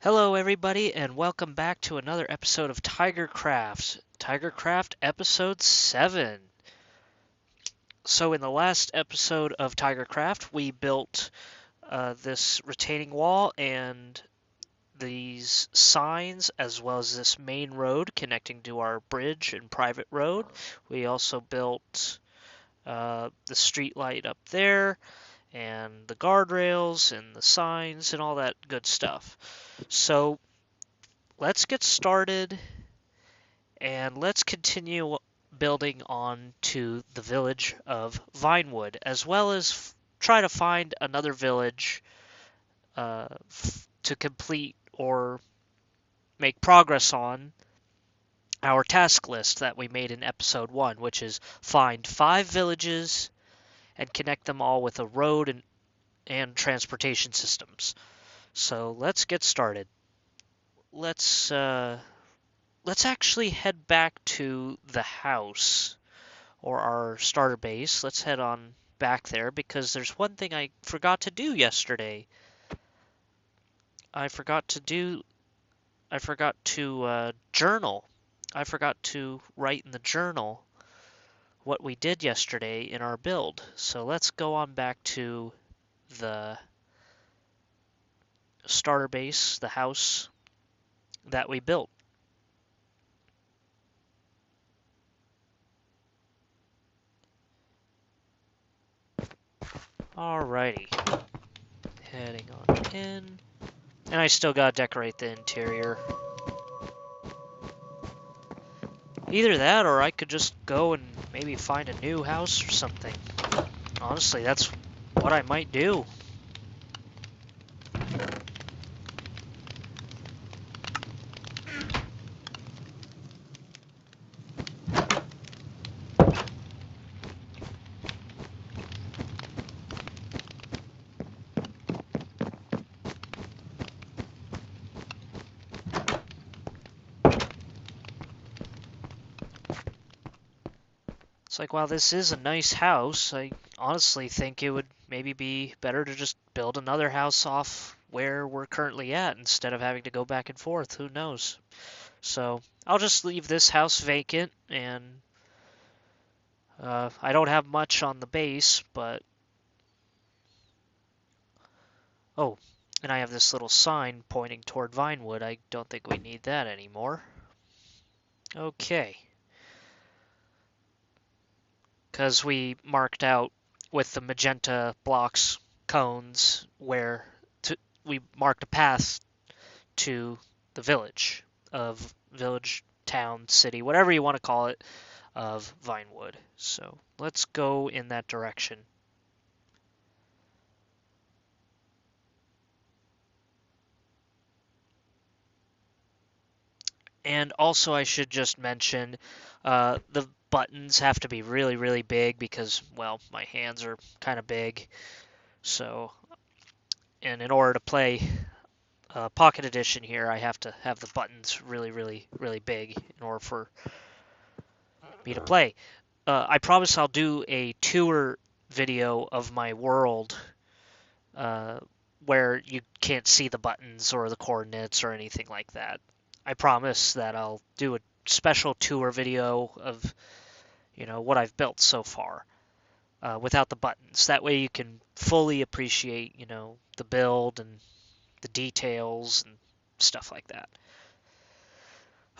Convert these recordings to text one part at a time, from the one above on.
Hello, everybody, and welcome back to another episode of Tigercraft. Tigercraft episode 7. So, in the last episode of Tigercraft, we built this retaining wall and these signs, as well as this main road connecting to our bridge and private road. We also built the street light up there, and the guardrails, and the signs, and all that good stuff. So, let's get started and let's continue building on to the village of Vinewood, as well as try to find another village to complete or make progress on our task list that we made in episode 1, which is find 5 villages and connect them all with a road and transportation systems. So let's get started. Let's actually head back to the house or our starter base. Let's head on back there because there's one thing I forgot to do yesterday. I forgot to journal. I forgot to write in the journal what we did yesterday in our build. So let's go on back to the starter base, the house that we built. Alrighty. Heading on in. And I still gotta decorate the interior. Either that or I could just go and maybe find a new house or something. Honestly, that's what I might do. It's like, while this is a nice house, I honestly think it would maybe be better to just build another house off where we're currently at instead of having to go back and forth. Who knows? So I'll just leave this house vacant, and I don't have much on the base, but oh, and I have this little sign pointing toward Vinewood. I don't think we need that anymore. Okay. Because we marked out with the magenta blocks, cones, where we marked a path to the village, town, city, whatever you want to call it, of Vinewood. So let's go in that direction. And also, I should just mention the buttons have to be really, really big because, well, my hands are kind of big. So, and in order to play Pocket Edition here, I have to have the buttons really, really, really big in order for me to play. I promise I'll do a tour video of my world where you can't see the buttons or the coordinates or anything like that. I promise that I'll do a special tour video of, what I've built so far without the buttons. That way you can fully appreciate, the build and the details and stuff like that.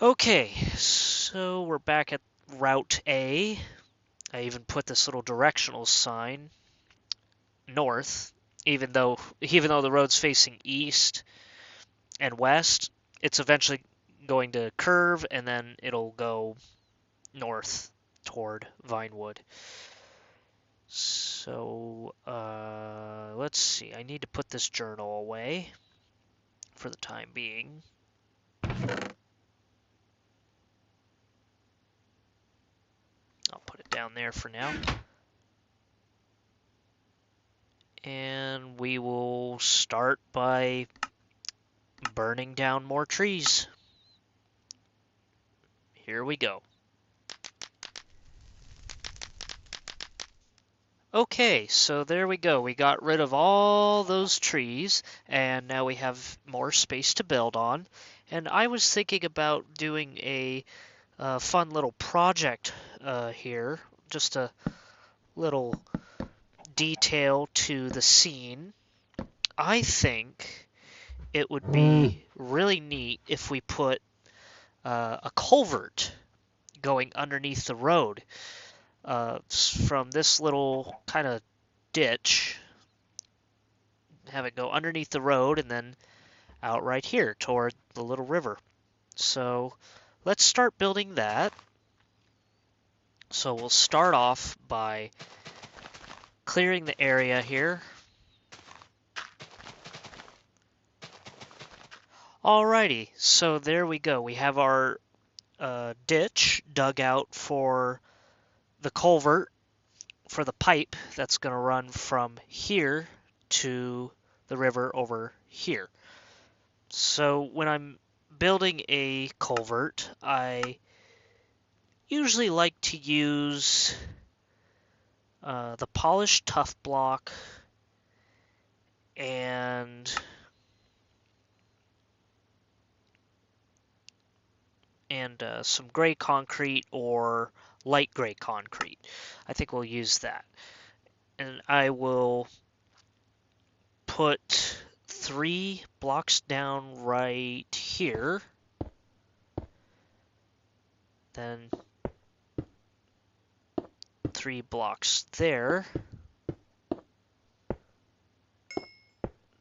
Okay, so we're back at Route A. I even put this little directional sign north, even though the road's facing east and west, it's eventually going to curve and then it'll go north toward Vinewood. So let's see. I need to put this journal away for the time being. I'll put it down there for now. And we will start by burning down more trees. Here we go. Okay, so there we go. We got rid of all those trees, and now we have more space to build on. And I was thinking about doing a fun little project here, just a little detail to the scene. I think it would be really neat if we put a culvert going underneath the road from this little kind of ditch, have it go underneath the road and then out right here toward the little river. So let's start building that. So we'll start off by clearing the area here. Alrighty, so there we go. We have our ditch dug out for the culvert, for the pipe that's going to run from here to the river over here. So when I'm building a culvert, I usually like to use the polished tough block and some gray concrete or light gray concrete. I think we'll use that. And I will put 3 blocks down right here. Then 3 blocks there.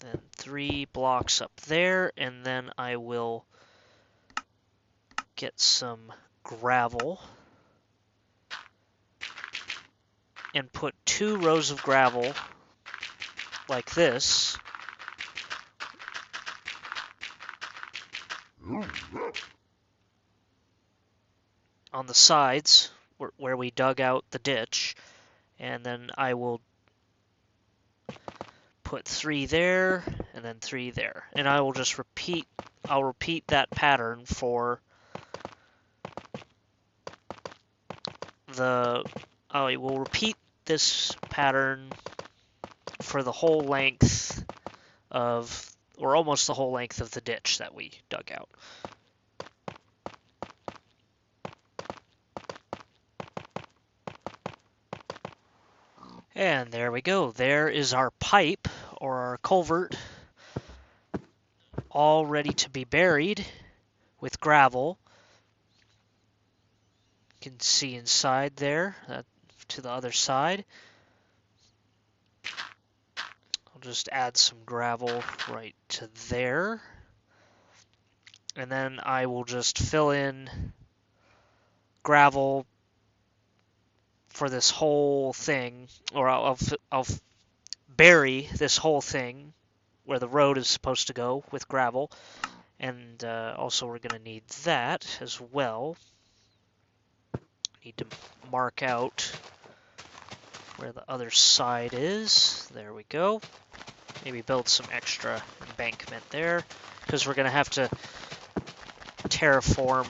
Then 3 blocks up there, and then I will get some gravel and put 2 rows of gravel like this on the sides where we dug out the ditch, and then I will put 3 there and then 3 there, and I will just repeat that pattern for I will repeat this pattern for the whole length of, or almost the whole length of the ditch that we dug out. And there we go. There is our pipe, or our culvert, all ready to be buried with gravel. You can see inside there, to the other side. I'll just add some gravel right to there. And then I will just fill in gravel for this whole thing, or I'll bury this whole thing where the road is supposed to go with gravel. And also we're going to need that as well. Need to mark out where the other side is. There we go. Maybe build some extra embankment there, because we're going to have to terraform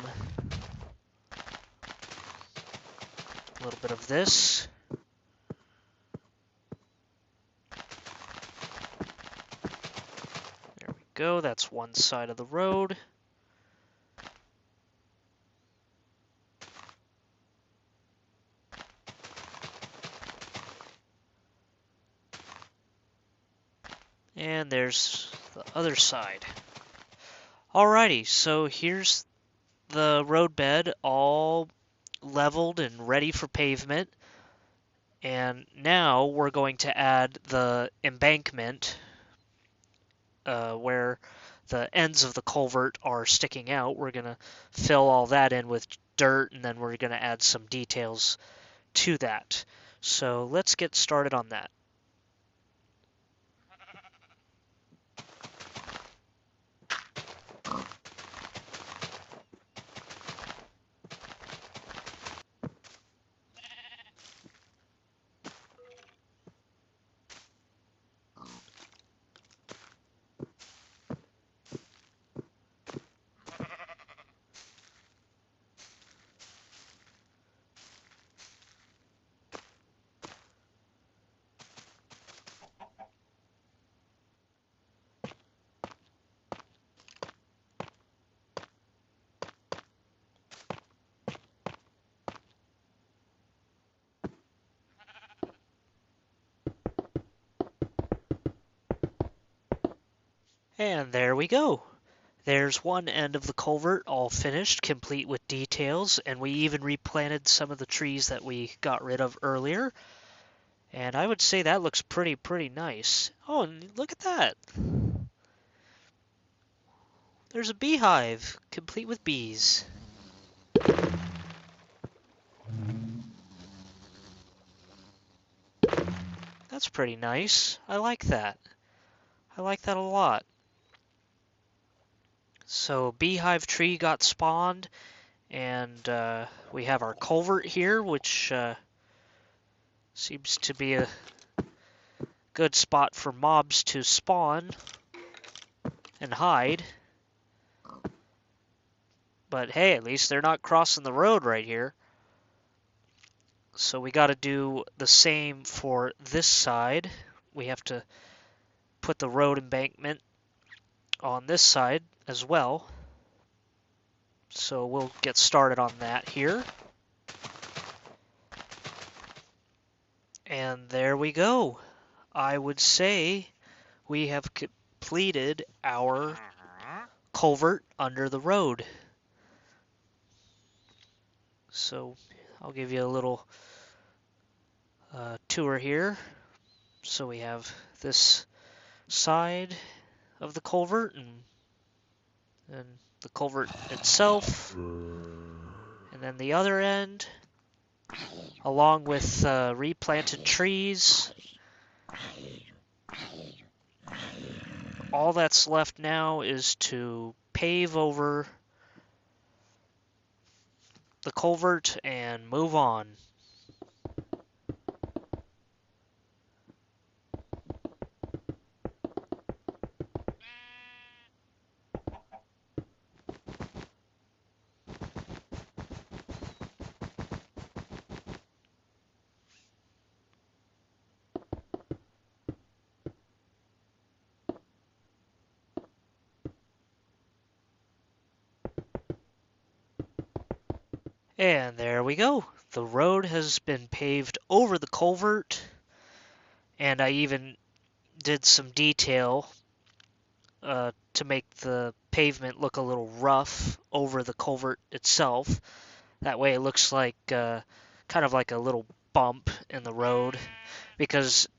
a little bit of this. There we go. That's one side of the road. And there's the other side. Alrighty, so here's the roadbed all leveled and ready for pavement. And now we're going to add the embankment where the ends of the culvert are sticking out. We're going to fill all that in with dirt, and then we're going to add some details to that. So let's get started on that. And there we go. There's one end of the culvert all finished, complete with details, and we even replanted some of the trees that we got rid of earlier. And I would say that looks pretty nice. Oh, and look at that. There's a beehive, complete with bees. That's pretty nice. I like that. I like that a lot. So beehive tree got spawned, and we have our culvert here, which seems to be a good spot for mobs to spawn and hide. But hey, at least they're not crossing the road right here. So we got to do the same for this side. We have to put the road embankment on this side as well. So we'll get started on that here. And there we go. I would say we have completed our culvert under the road. So I'll give you a little tour here. So we have this side of the culvert and the culvert itself, and then the other end, along with replanted trees. All that's left now is to pave over the culvert and move on. And there we go. The road has been paved over the culvert, and I even did some detail to make the pavement look a little rough over the culvert itself. That way it looks like kind of like a little bump in the road, because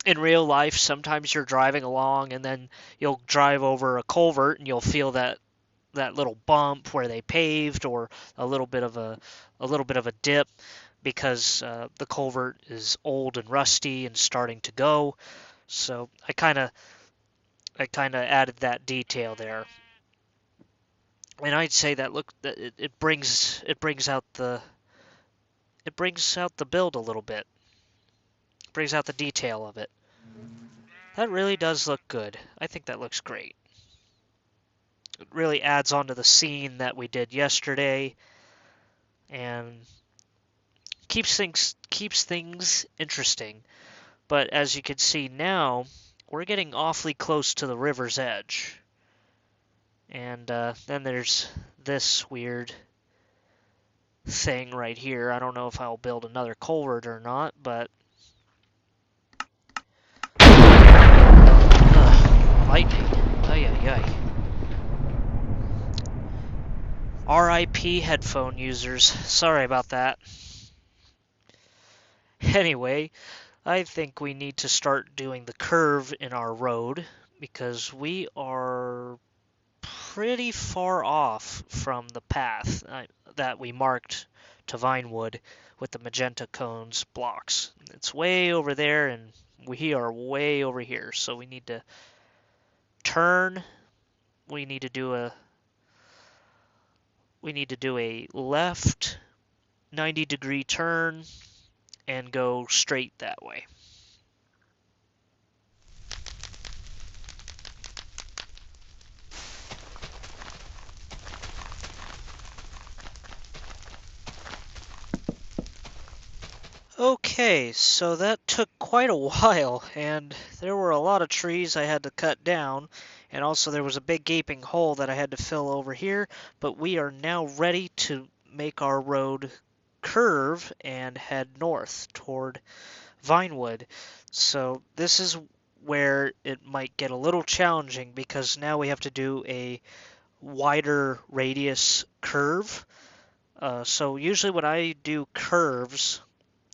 in real life sometimes you're driving along and then you'll drive over a culvert and you'll feel that little bump where they paved, or a little bit of a dip, because the culvert is old and rusty and starting to go. So I kind of added that detail there, and I'd say that it brings out the build a little bit, brings out the detail of it. That really does look good. I think that looks great. It really adds on to the scene that we did yesterday, and keeps things interesting. But as you can see now, we're getting awfully close to the river's edge. And then there's this weird thing right here. I don't know if I'll build another culvert or not, but lightning. Ay ay ay. RIP headphone users. Sorry about that. Anyway, I think we need to start doing the curve in our road, because we are pretty far off from the path that we marked to Vinewood with the magenta cones blocks. It's way over there and we are way over here, so we need to turn. We need to do a left 90-degree turn and go straight that way. Okay, so that took quite a while, and there were a lot of trees I had to cut down, and also there was a big gaping hole that I had to fill over here, but we are now ready to make our road curve and head north toward Vinewood. So this is where it might get a little challenging because now we have to do a wider radius curve. So usually when I do curves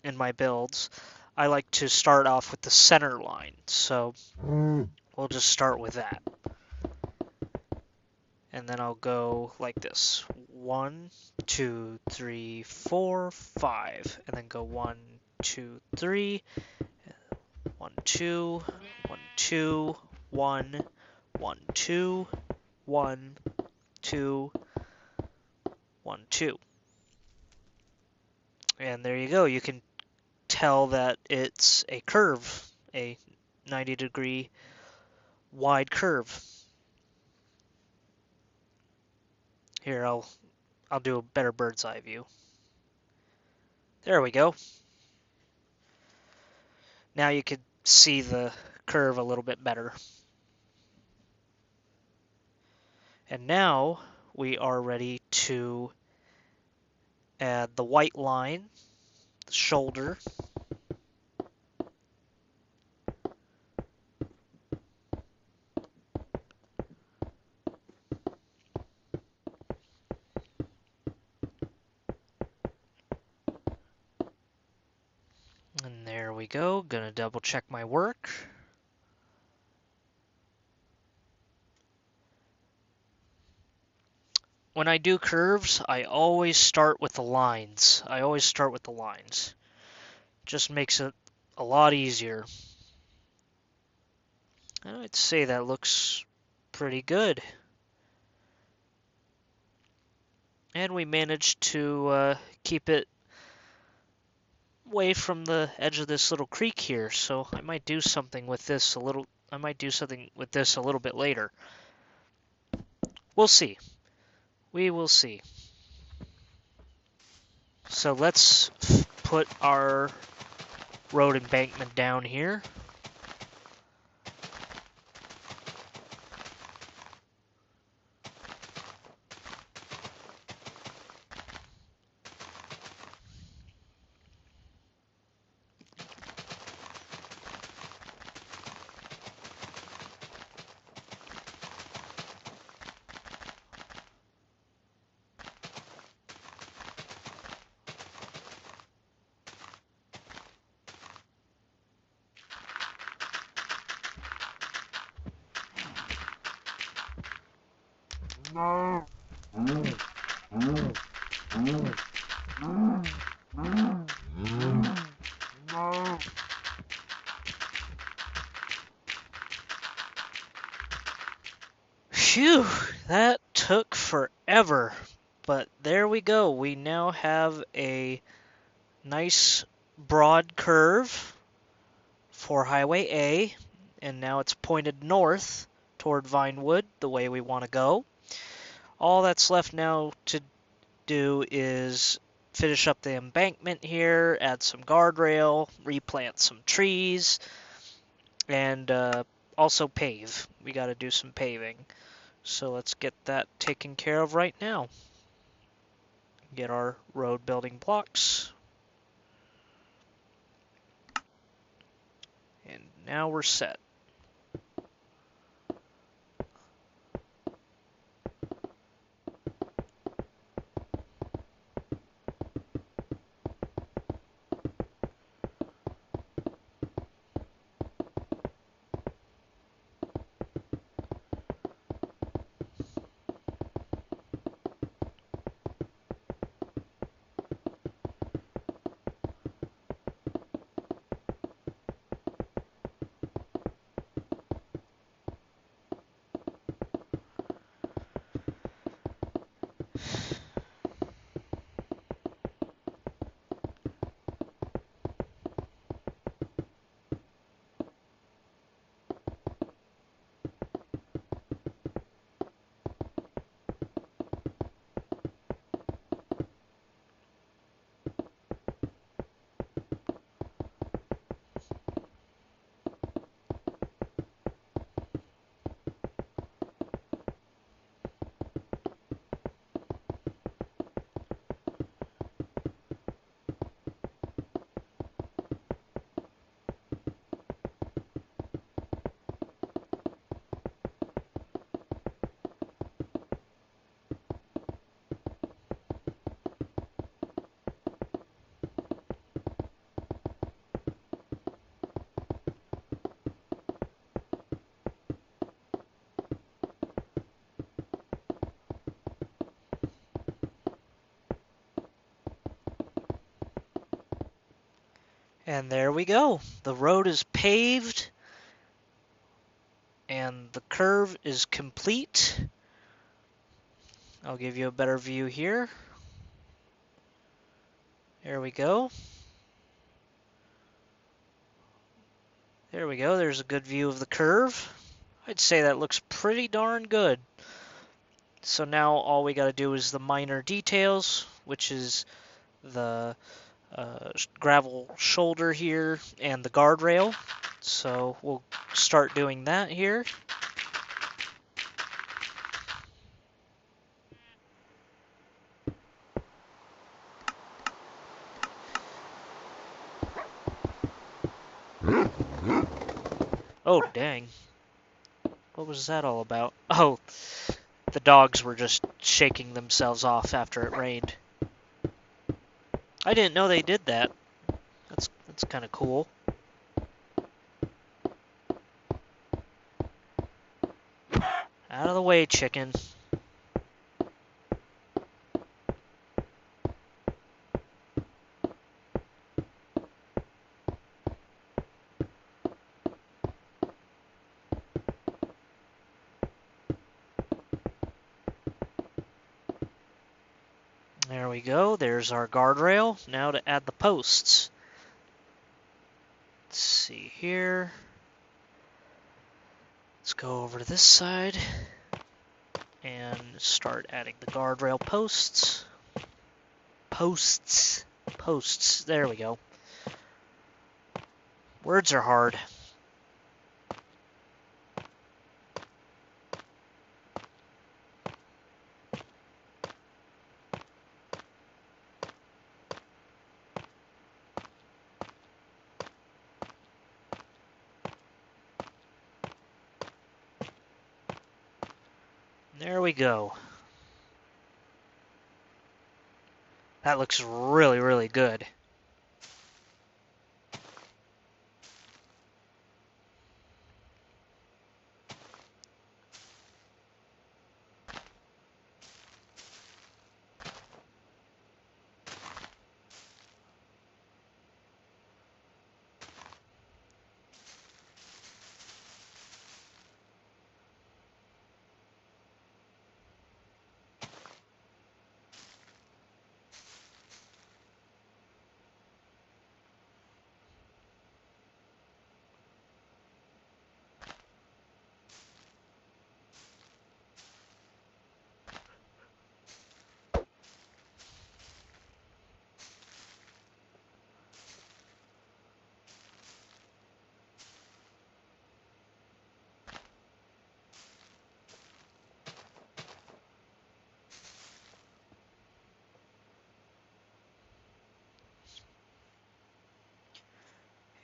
in my builds, I like to start off with the center line. So we'll just start with that. And then I'll go like this. 1, 2, 3, 4, 5. And then go 1, 2, 3. 1, 2, 1, 2, 1, 1, 2, 1, 2, 1, 2. And there you go. You can tell that it's a curve, a 90-degree wide curve. Here, I'll do a better bird's eye view. There we go. Now you can see the curve a little bit better. And now we are ready to add the white line, the shoulder, and there we go. Gonna double check my work. When I do curves, I always start with the lines. Just makes it a lot easier. I'd say that looks pretty good. And we managed to keep it away from the edge of this little creek here, so I might do something with this a little bit later. We'll see. We will see. So let's put our road embankment down here. Phew, that took forever, but there we go. We now have a nice broad curve for Highway A, and now it's pointed north toward Vinewood, the way we want to go. All that's left now to do is finish up the embankment here, add some guardrail, replant some trees, and also pave. We got to do some paving. So let's get that taken care of right now. Get our road building blocks. And now we're set. And there we go. The road is paved and the curve is complete. I'll give you a better view here. There we go. There we go. There's a good view of the curve. I'd say that looks pretty darn good. So now all we got to do is the minor details, which is the gravel shoulder here and the guardrail. So we'll start doing that here. Oh, dang. What was that all about? Oh, the dogs were just shaking themselves off after it rained. I didn't know they did that. That's kind of cool. Out of the way, chicken. There we go. There's our guardrail. Now to add the posts. Let's see here. Let's go over to this side and start adding the guardrail posts. Posts. There we go. Words are hard. There we go. That looks really, really good.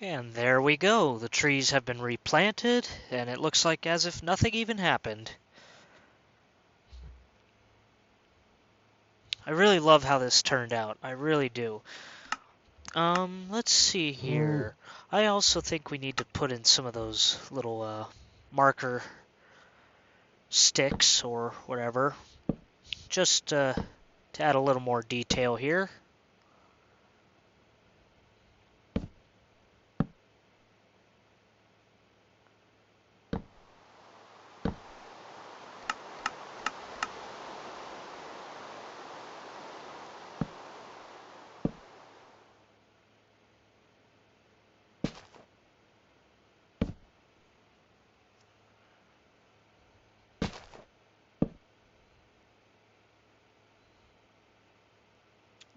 And there we go. The trees have been replanted, and it looks like as if nothing even happened. I really love how this turned out. I really do. Let's see here. I also think we need to put in some of those little marker sticks or whatever, just to add a little more detail here.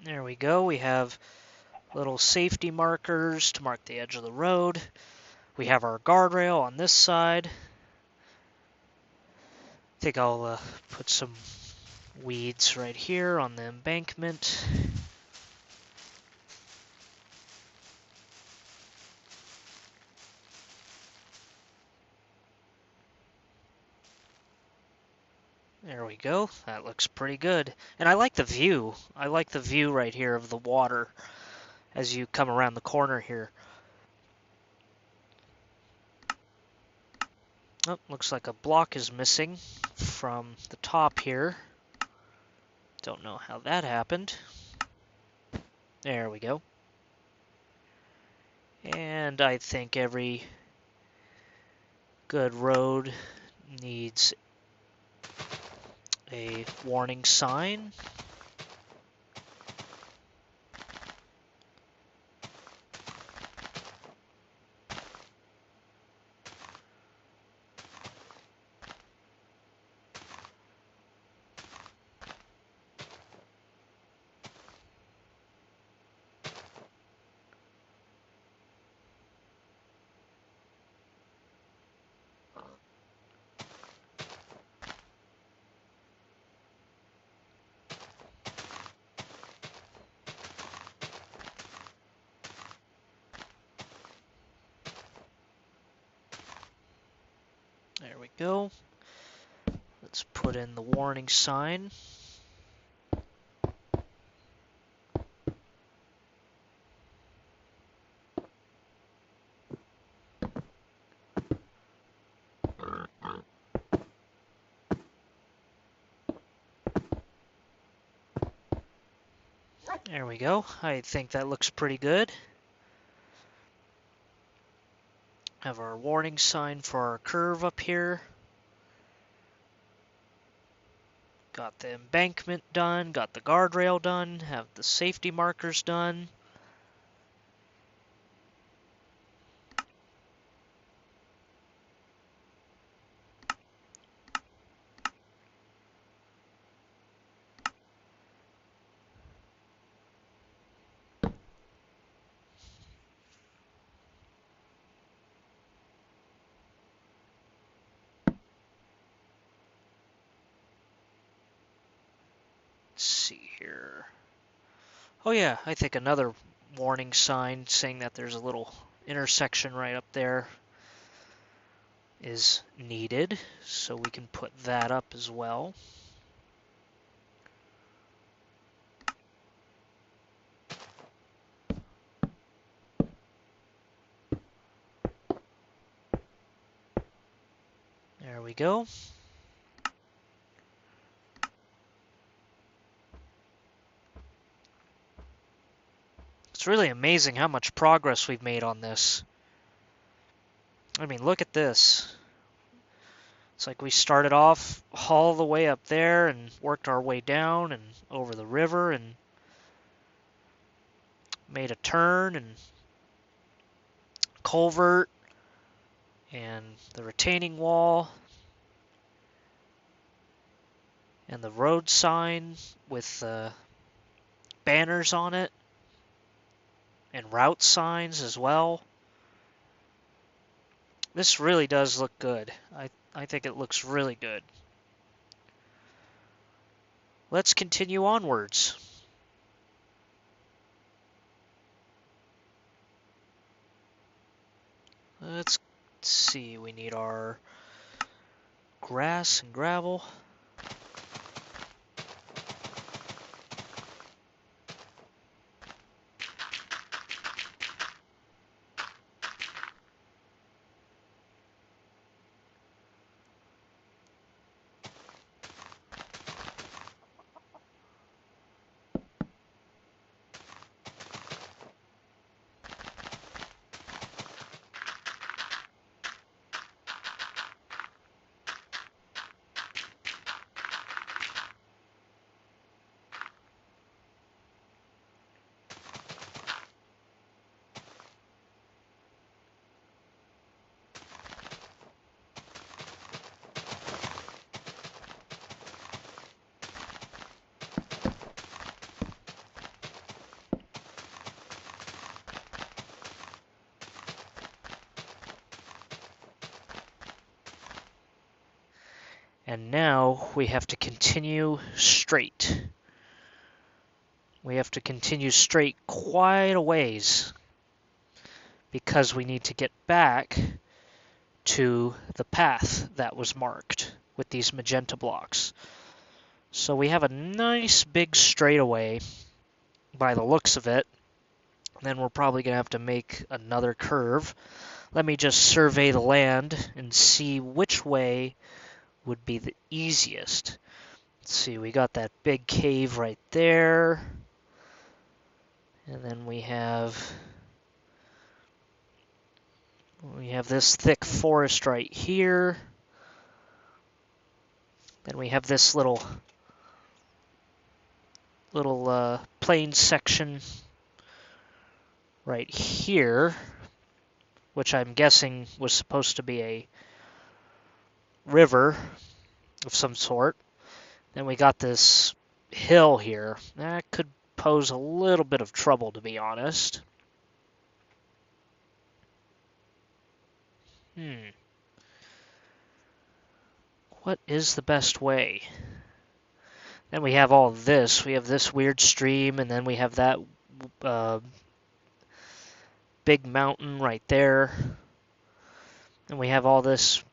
There we go. We have little safety markers to mark the edge of the road. We have our guardrail on this side. I think I'll put some weeds right here on the embankment. There we go. That looks pretty good. And I like the view. I like the view right here of the water as you come around the corner here. Oh, looks like a block is missing from the top here. Don't know how that happened. There we go. And I think every good road needs a warning sign. There we go. Let's put in the warning sign. There we go. I think that looks pretty good. Have our warning sign for our curve up here. Got the embankment done, got the guardrail done, have the safety markers done. Let's see here. Oh yeah, I think another warning sign saying that there's a little intersection right up there is needed, so we can put that up as well. There we go. It's really amazing how much progress we've made on this. I mean, look at this. It's like we started off all the way up there and worked our way down and over the river and made a turn and culvert and the retaining wall and the road sign with banners on it and route signs as well. This really does look good. I think it looks really good. Let's continue onwards. Let's see, we need our grass and gravel. And now we have to continue straight. We have to continue straight quite a ways because we need to get back to the path that was marked with these magenta blocks. So we have a nice big straightaway by the looks of it. Then we're probably going to have to make another curve. Let me just survey the land and see which way would be the easiest. Let's see, we got that big cave right there. And then we have We have this thick forest right here. Then we have this little plain section right here, which I'm guessing was supposed to be a river of some sort. Then we got this hill here. That could pose a little bit of trouble, to be honest. What is the best way? Then we have all of this. We have this weird stream, and then we have that big mountain right there. And we have all these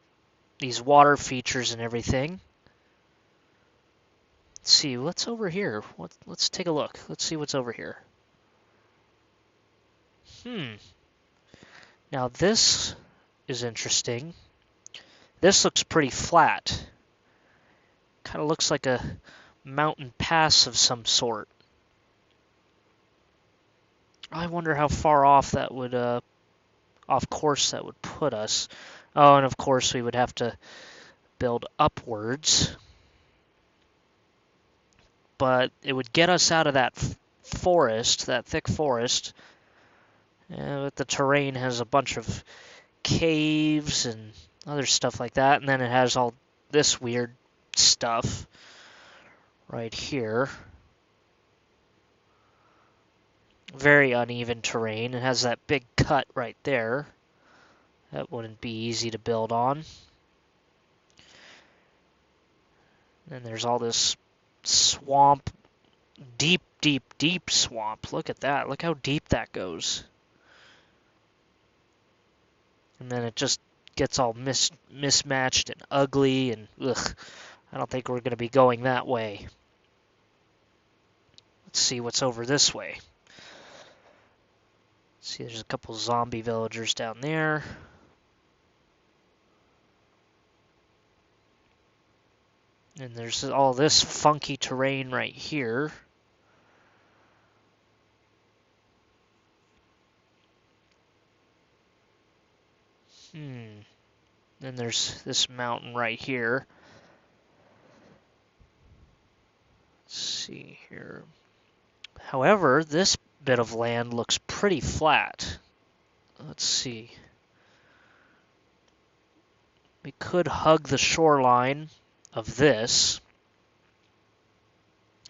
water features and everything. Let's see, what's over here? Let's take a look. Let's see what's over here. Now this is interesting. This looks pretty flat. Kind of looks like a mountain pass of some sort. I wonder how far off that would, off course that would put us. Oh, and of course we would have to build upwards. But it would get us out of that forest, that thick forest. But the terrain has a bunch of caves and other stuff like that, and then it has all this weird stuff right here. Very uneven terrain. It has that big cut right there. That wouldn't be easy to build on. And there's all this swamp, deep, deep, deep swamp. Look at that. Look how deep that goes. And then it just gets all mismatched and ugly, and ugh, I don't think we're going to be going that way. Let's see what's over this way. See, there's a couple zombie villagers down there. And there's all this funky terrain right here. Then there's this mountain right here. Let's see here. However, this bit of land looks pretty flat. Let's see. We could hug the shoreline of this.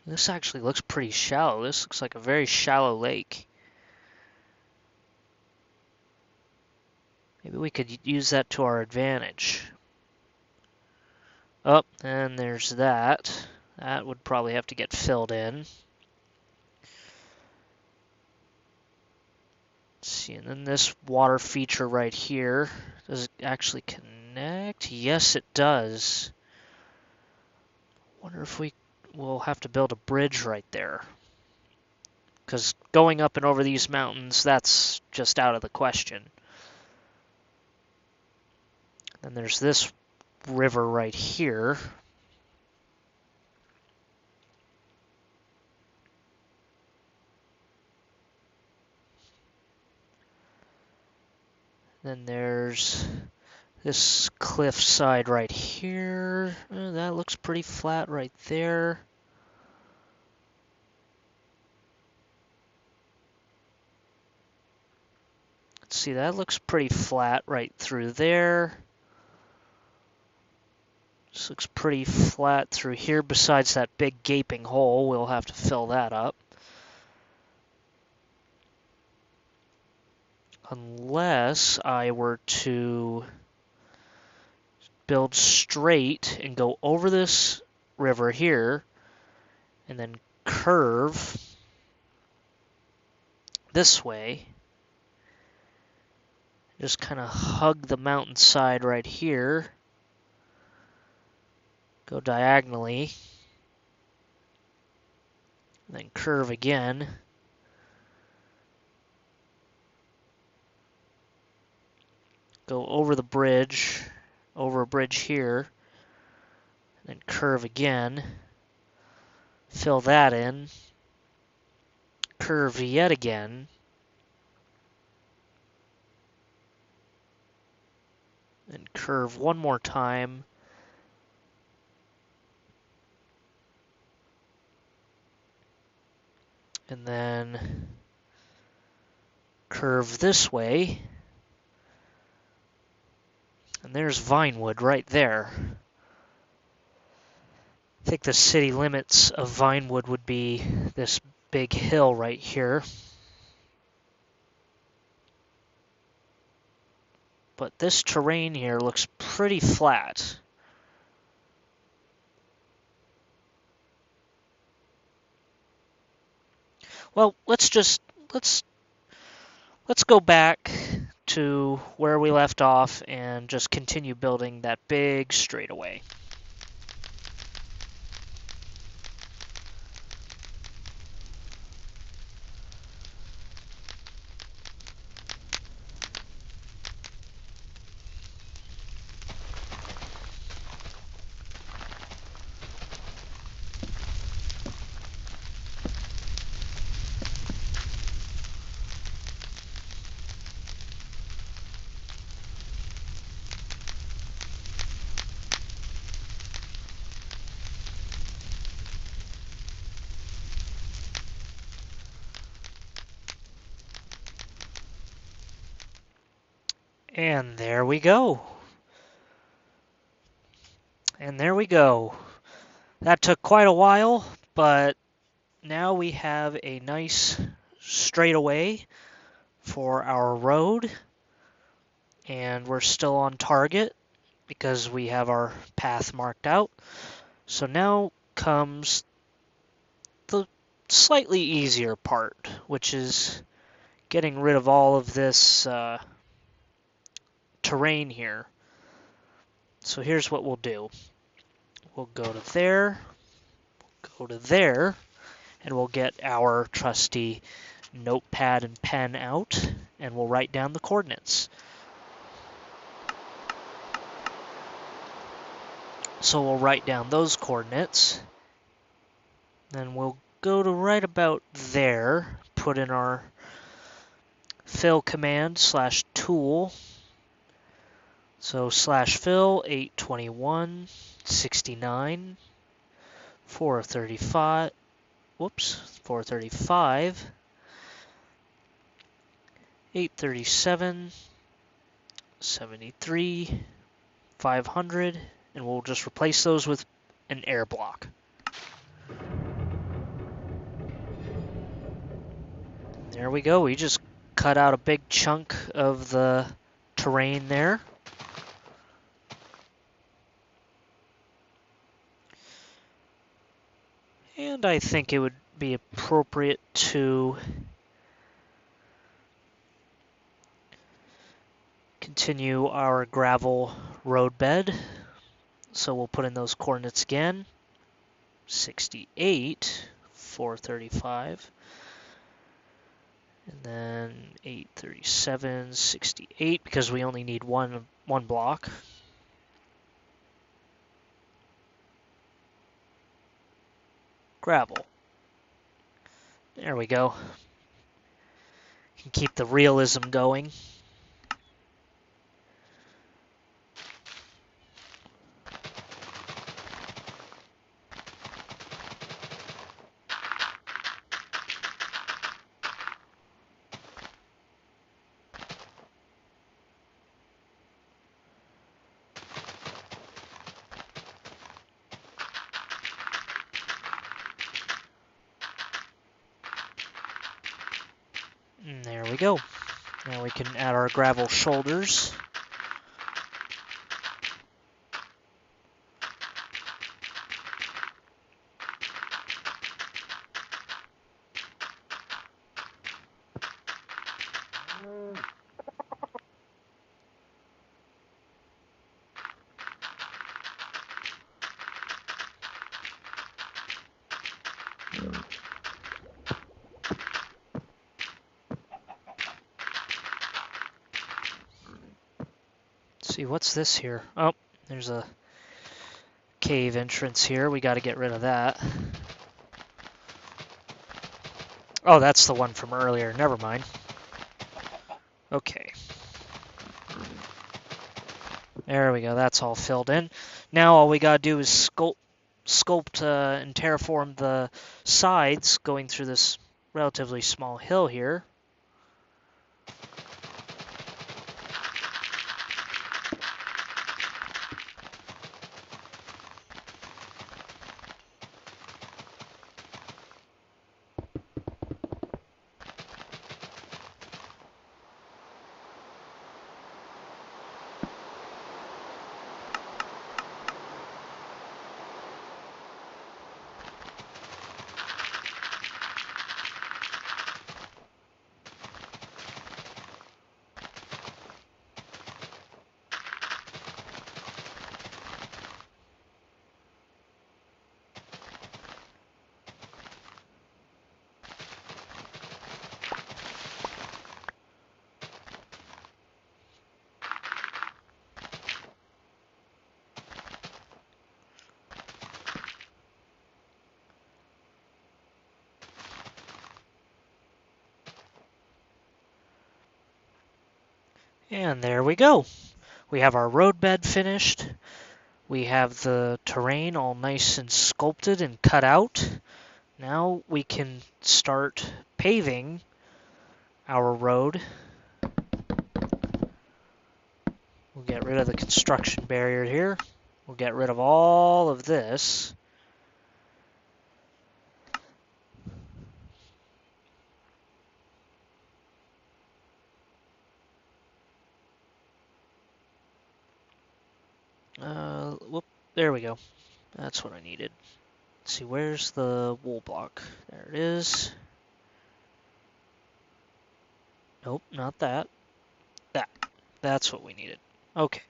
This actually looks pretty shallow. This looks like a very shallow lake. Maybe we could use that to our advantage. Oh, and there's that. That would probably have to get filled in. Let's see, and then this water feature right here. Does it actually connect? Yes, it does. Wonder if we'll have to build a bridge right there. Because going up and over these mountains, that's just out of the question. Then there's this river right here. Then there's this cliff side right here. That looks pretty flat right there. Let's see, that looks pretty flat right through there. This looks pretty flat through here, besides that big gaping hole. We'll have to fill that up. Unless I were to build straight and go over this river here and then curve this way. Just kind of hug the mountainside right here. Go diagonally. And then curve again. Go over the bridge, over a bridge here, and then curve again. Fill that in. Curve yet again. and curve one more time. And then curve this way. And there's Vinewood right there. I think the city limits of Vinewood would be this big hill right here. But this terrain here looks pretty flat. Well, let's go back to where we left off and just continue building that big straightaway. And there we go. And there we go. That took quite a while, but now we have a nice straightaway for our road. And we're still on target because we have our path marked out. So now comes the slightly easier part, which is getting rid of all of this terrain here. So here's what we'll do. We'll go to there, go to there, and we'll get our trusty notepad and pen out, and we'll write down the coordinates. So we'll write down those coordinates, then we'll go to right about there, put in our fill command / tool. So /fill 821 69 435. Whoops, 435 837 73 500, and we'll just replace those with an air block. There we go. We just cut out a big chunk of the terrain there. And I think it would be appropriate to continue our gravel roadbed. So we'll put in those coordinates again. 68, 435. And then 837, 68, because we only need one block. Gravel. There we go. Can keep the realism going. And there we go. Now we can add our gravel shoulders. See, what's this here? Oh, there's a cave entrance here. We got to get rid of that. Oh, that's the one from earlier. Never mind. Okay. There we go. That's all filled in. Now all we gotta do is sculpt and terraform the sides going through this relatively small hill here. And there we go. We have our roadbed finished. We have the terrain all nice and sculpted and cut out. Now we can start paving our road. We'll get rid of the construction barrier here. We'll get rid of all of this. Whoop, there we go. That's what I needed. Let's see, where's the wool block? There it is. Nope, not that. That. That's what we needed. Okay.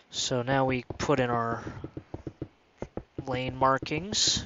So now we put in our lane markings.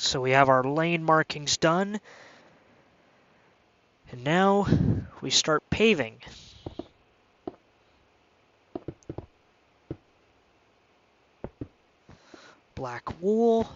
So we have our lane markings done. And now we start paving. Black wool.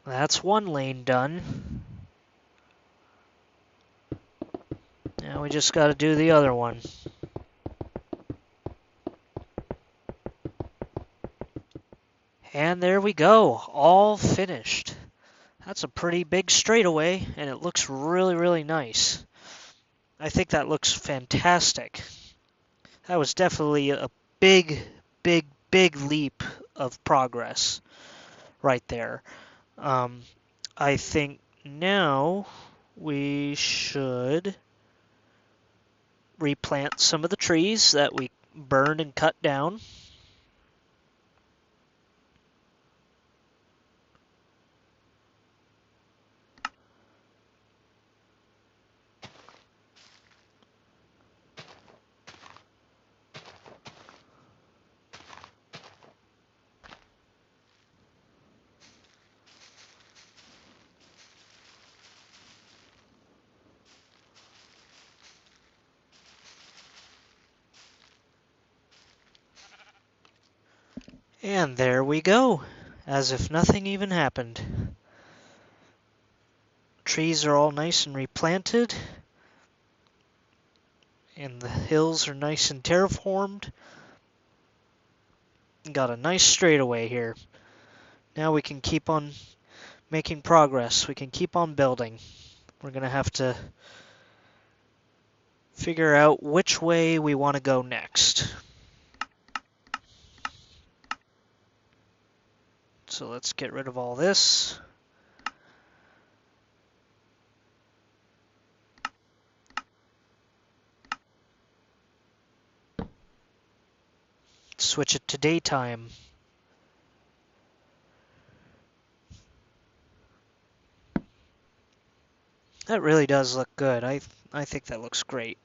That's one lane done. Now we just got to do the other one. And there we go, all finished. That's a pretty big straightaway, and it looks really, really nice. I think that looks fantastic. That was definitely a big, big, big leap of progress right there. I think now we should replant some of the trees that we burned and cut down. And there we go, as if nothing even happened. Trees are all nice and replanted, and the hills are nice and terraformed. Got a nice straightaway here. Now we can keep on making progress. We can keep on building. We're going to have to figure out which way we want to go next. So let's get rid of all this. Switch it to daytime. That really does look good. I think that looks great.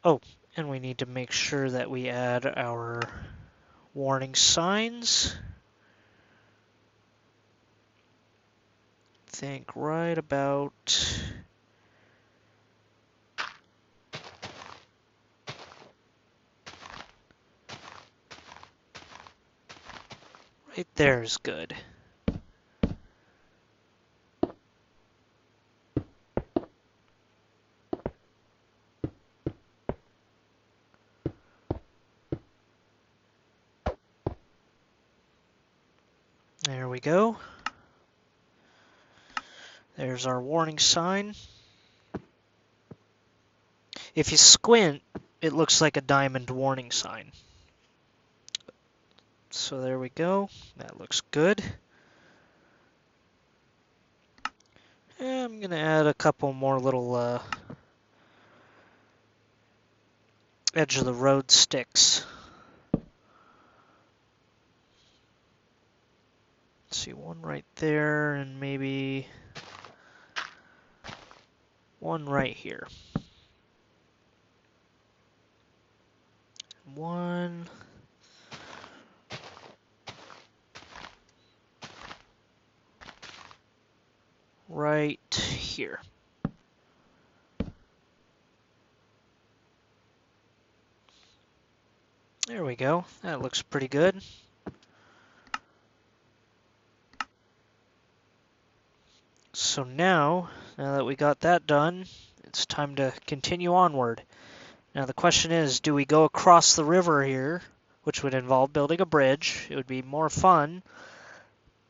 Oh, and we need to make sure that we add our warning signs. Think right about right there is good. There we go. There's our warning sign. If you squint, it looks like a diamond warning sign. So there we go. That looks good. And I'm going to add a couple more little edge of the road sticks. Let's see, one right there and maybe one right here. One right here. There we go. That looks pretty good. So now that we got that done, it's time to continue onward. Now the question is, do we go across the river here, which would involve building a bridge? It would be more fun,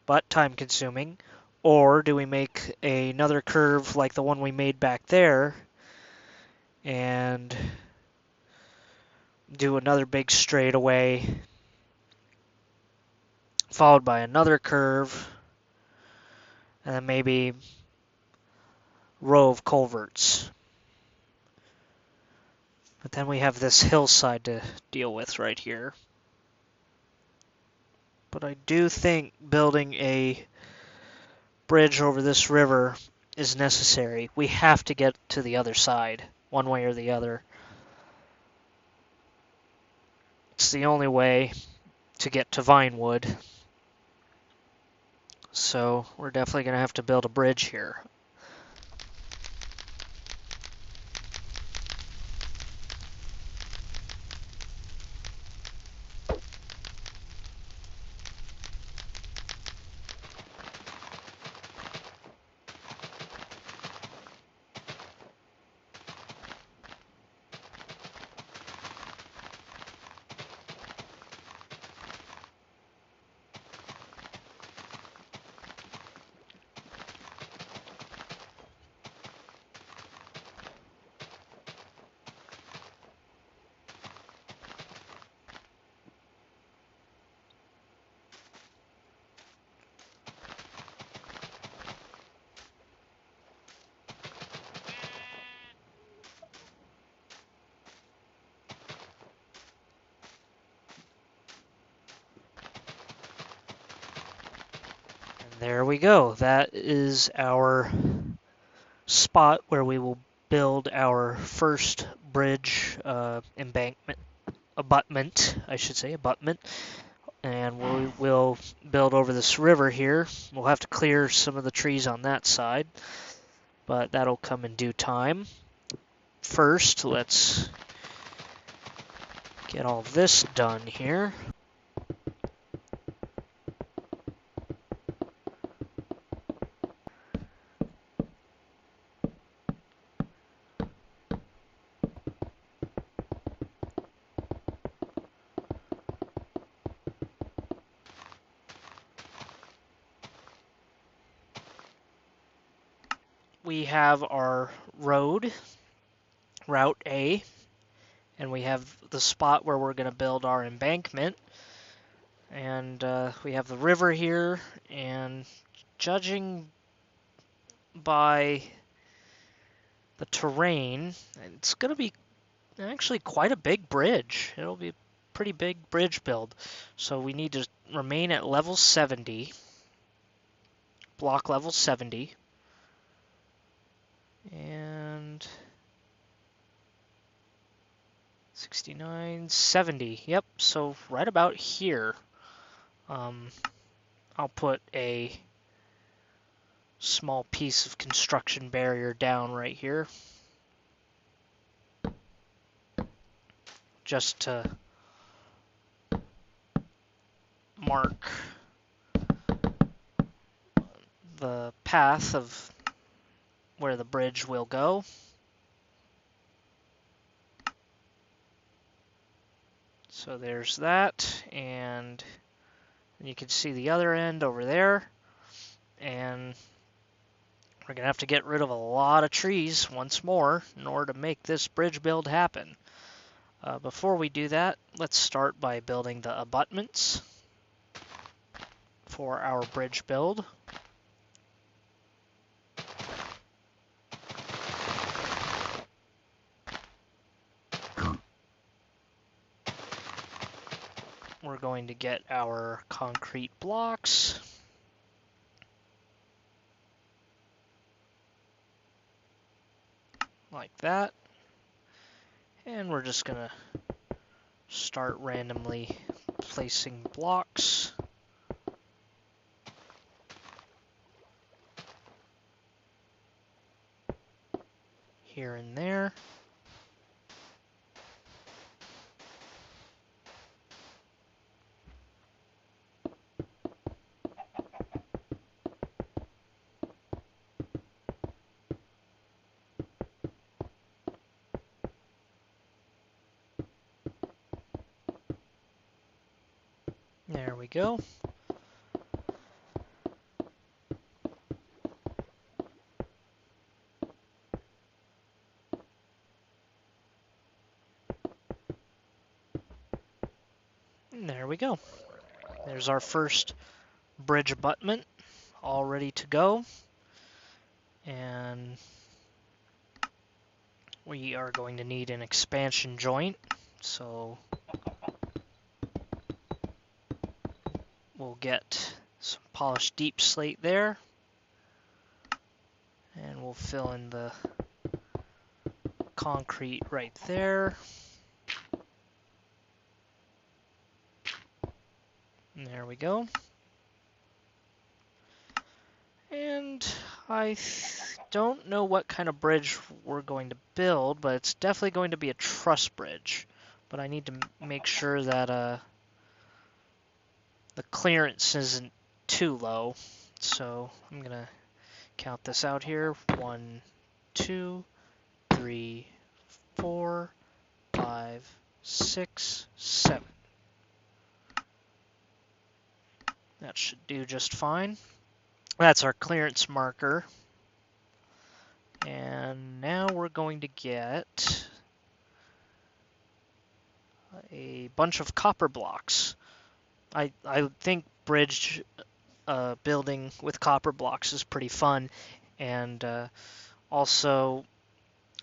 but time-consuming. Or do we make another curve like the one we made back there and do another big straightaway followed by another curve and then maybe row of culverts? But then we have this hillside to deal with right here. But I do think building a bridge over this river is necessary. We have to get to the other side, one way or the other. It's the only way to get to Vinewood. So we're definitely going to have to build a bridge here. There we go. That is our spot where we will build our first bridge embankment, abutment, I should say, abutment. And we will build over this river here. We'll have to clear some of the trees on that side, but that'll come in due time. First, let's Get all this done here. We have our road, Route A, and we have the spot where we're going to build our embankment. And we have the river here, and judging by the terrain, it's going to be actually quite a big bridge. It'll be a pretty big bridge build. So we need to remain at level 70, block level 70. And 69, 70. Yep, so right about here. I'll put a small piece of construction barrier down right here, just to mark the path of where the bridge will go. So there's that, and you can see the other end over there, and we're going to have to get rid of a lot of trees once more in order to make this bridge build happen. Before we do that, let's start by building the abutments for our bridge build. We're going to get our concrete blocks. Like that. And we're just going to start randomly placing blocks. Here and there. There we go. And there we go. There's our first bridge abutment, all ready to go. And we are going to need an expansion joint, so we'll get some polished deep slate there, and we'll fill in the concrete right there. And there we go. And I don't know what kind of bridge we're going to build, but it's definitely going to be a truss bridge. But I need to make sure that the clearance isn't too low. So I'm going to count this out here. 1, 2, 3, 4, 5, 6, 7. That should do just fine. That's our clearance marker. And now we're going to get a bunch of copper blocks. I think bridge building with copper blocks is pretty fun, and also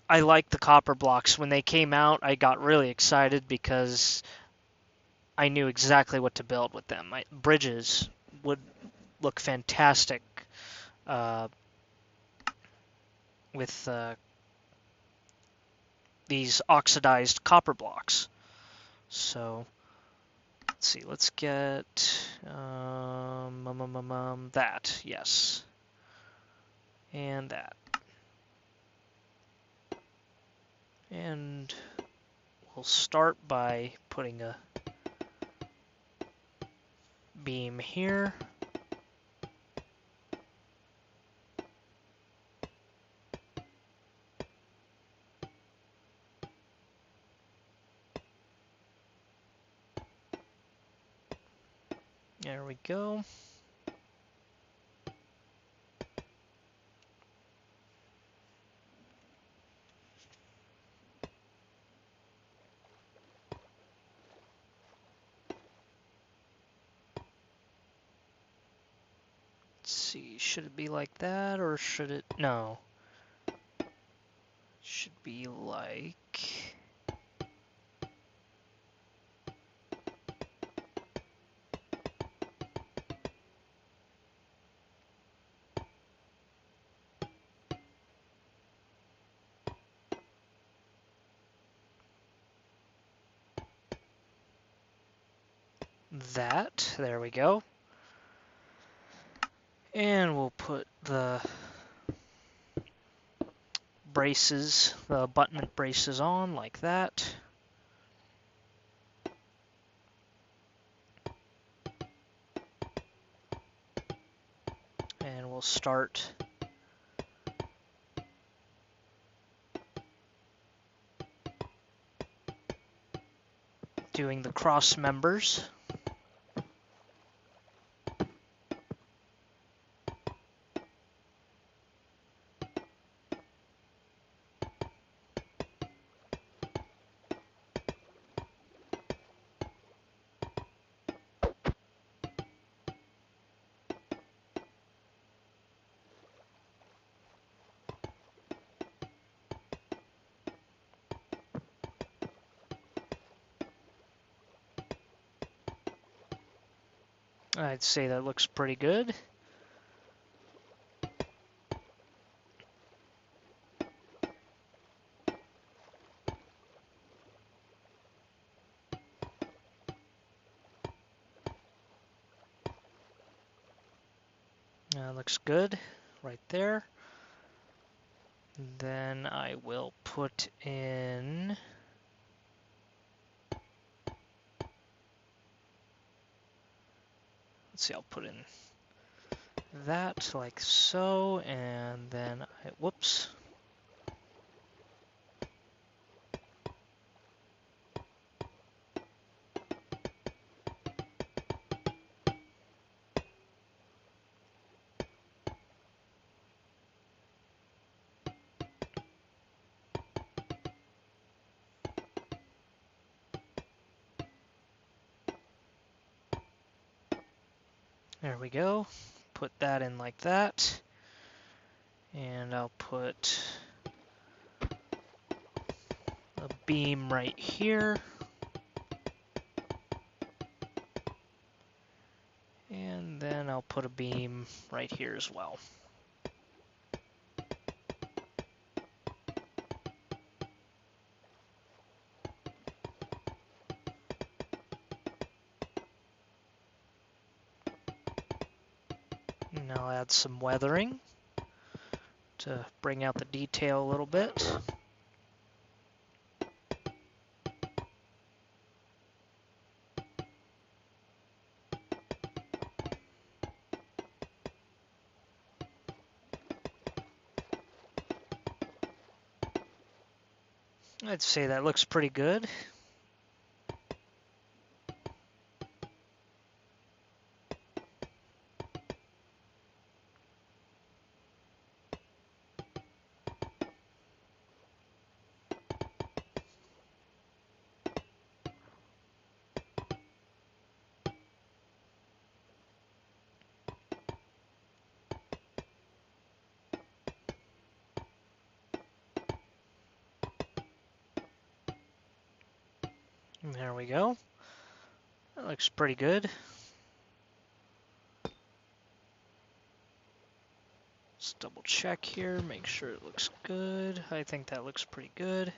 I like the copper blocks. When they came out, I got really excited because I knew exactly what to build with them. Bridges would look fantastic with these oxidized copper blocks. So let's see, let's get that, yes, and that. And we'll start by putting a beam here. There we go. Let's see, should it be like that or should it? No. It should be like that. There we go. And we'll put the braces, the abutment braces on like that. And we'll start doing the cross members. I'd say that looks pretty good. Looks good right there. Then I will put in let's see, I'll put in that like so, and then whoops. There we go. Put that in like that. And I'll put a beam right here. And then I'll put a beam right here as well. And I'll add some weathering to bring out the detail a little bit. I'd say that looks pretty good. And there we go. That looks pretty good. Let's double check here, make sure it looks good. I think that looks pretty good.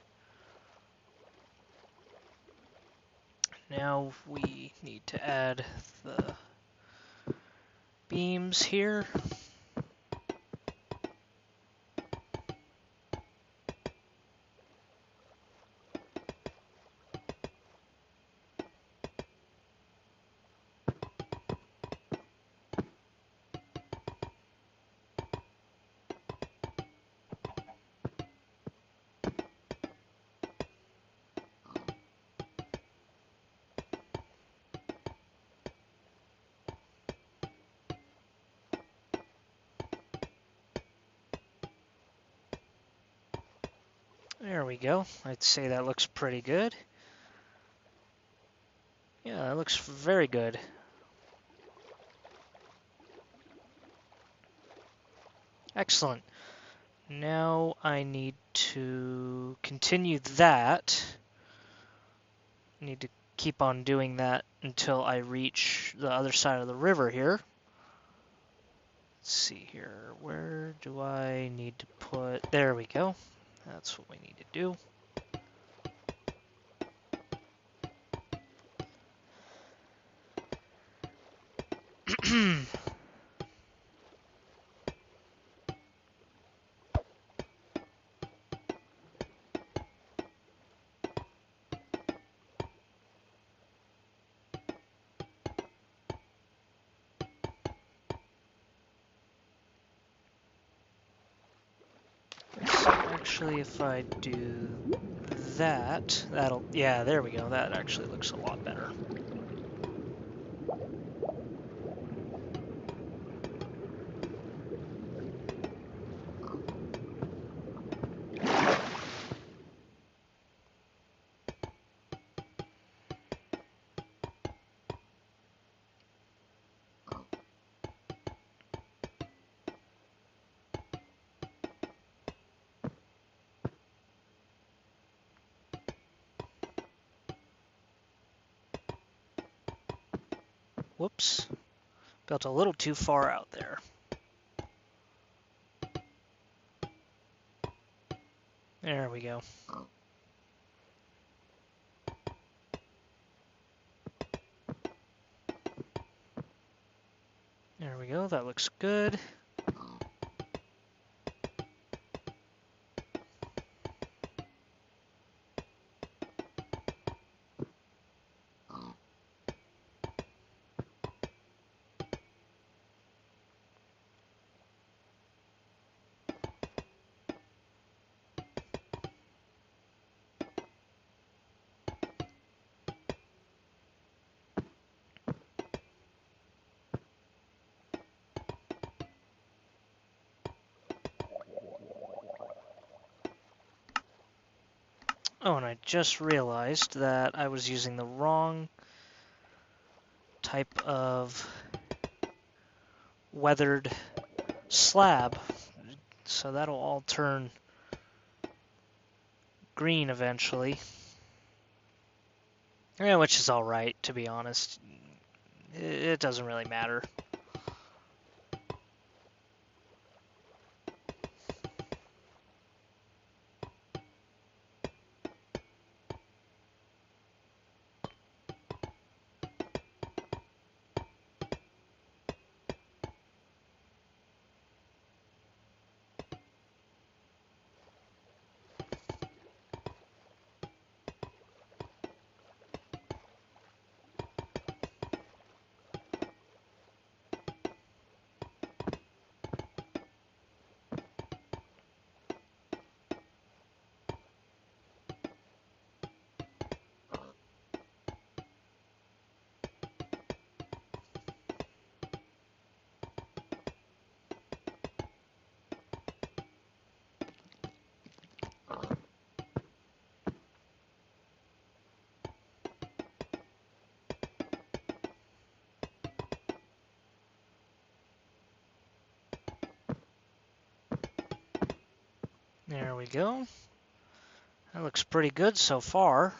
Now we need to add the beams here. There we go. I'd say that looks pretty good. Yeah, that looks very good. Excellent. Now I need to continue that. I need to keep on doing that until I reach the other side of the river here. Let's see here. Where do I need to put... There we go. That's what we need to do. So actually, if I do that, that'll... Yeah, there we go. That actually looks a lot better. Whoops. Built a little too far out there. There we go. There we go. That looks good. Oh, and I just realized that I was using the wrong type of weathered slab. So that'll all turn green eventually. Yeah, which is alright, to be honest. It doesn't really matter. There we go. That looks pretty good so far.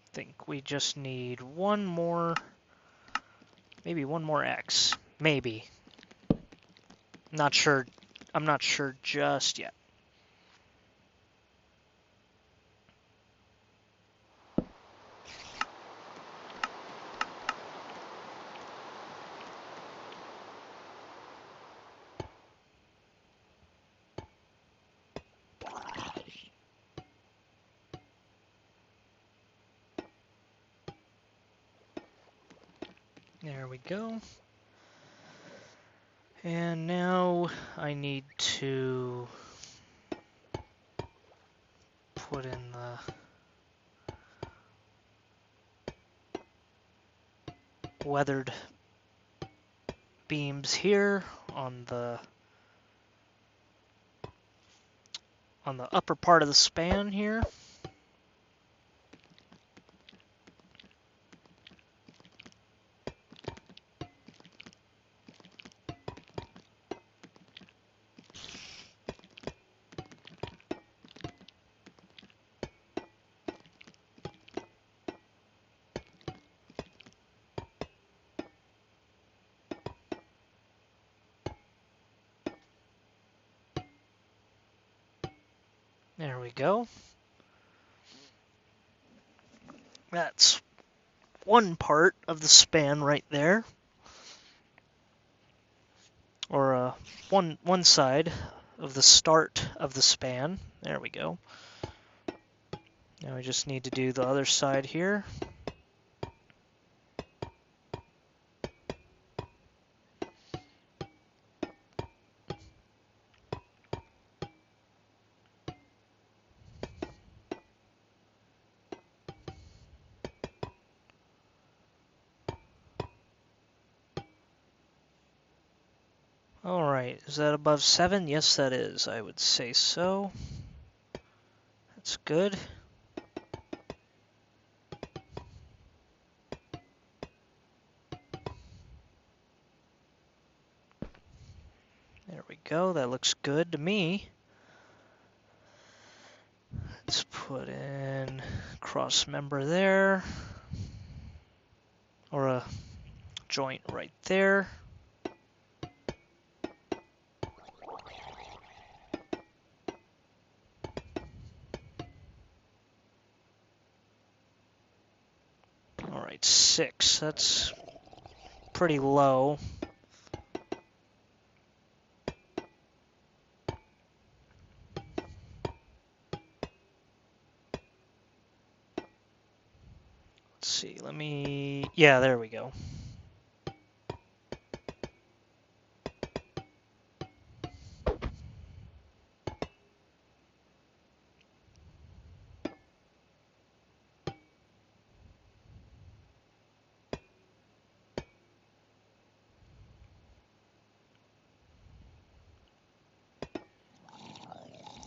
I think we just need one more, maybe one more X. Maybe. Not sure. I'm not sure just yet. There we go. And now I need to put in the weathered beams here on the upper part of the span here. There we go. That's one part of the span right there. Or one side of the start of the span. There we go. Now we just need to do the other side here. Alright, is that above 7? Yes, that is. I would say so. That's good. There we go. That looks good to me. Let's put in cross member there. Or a joint right there. Alright, 6. That's pretty low. Let's see, yeah, there we go.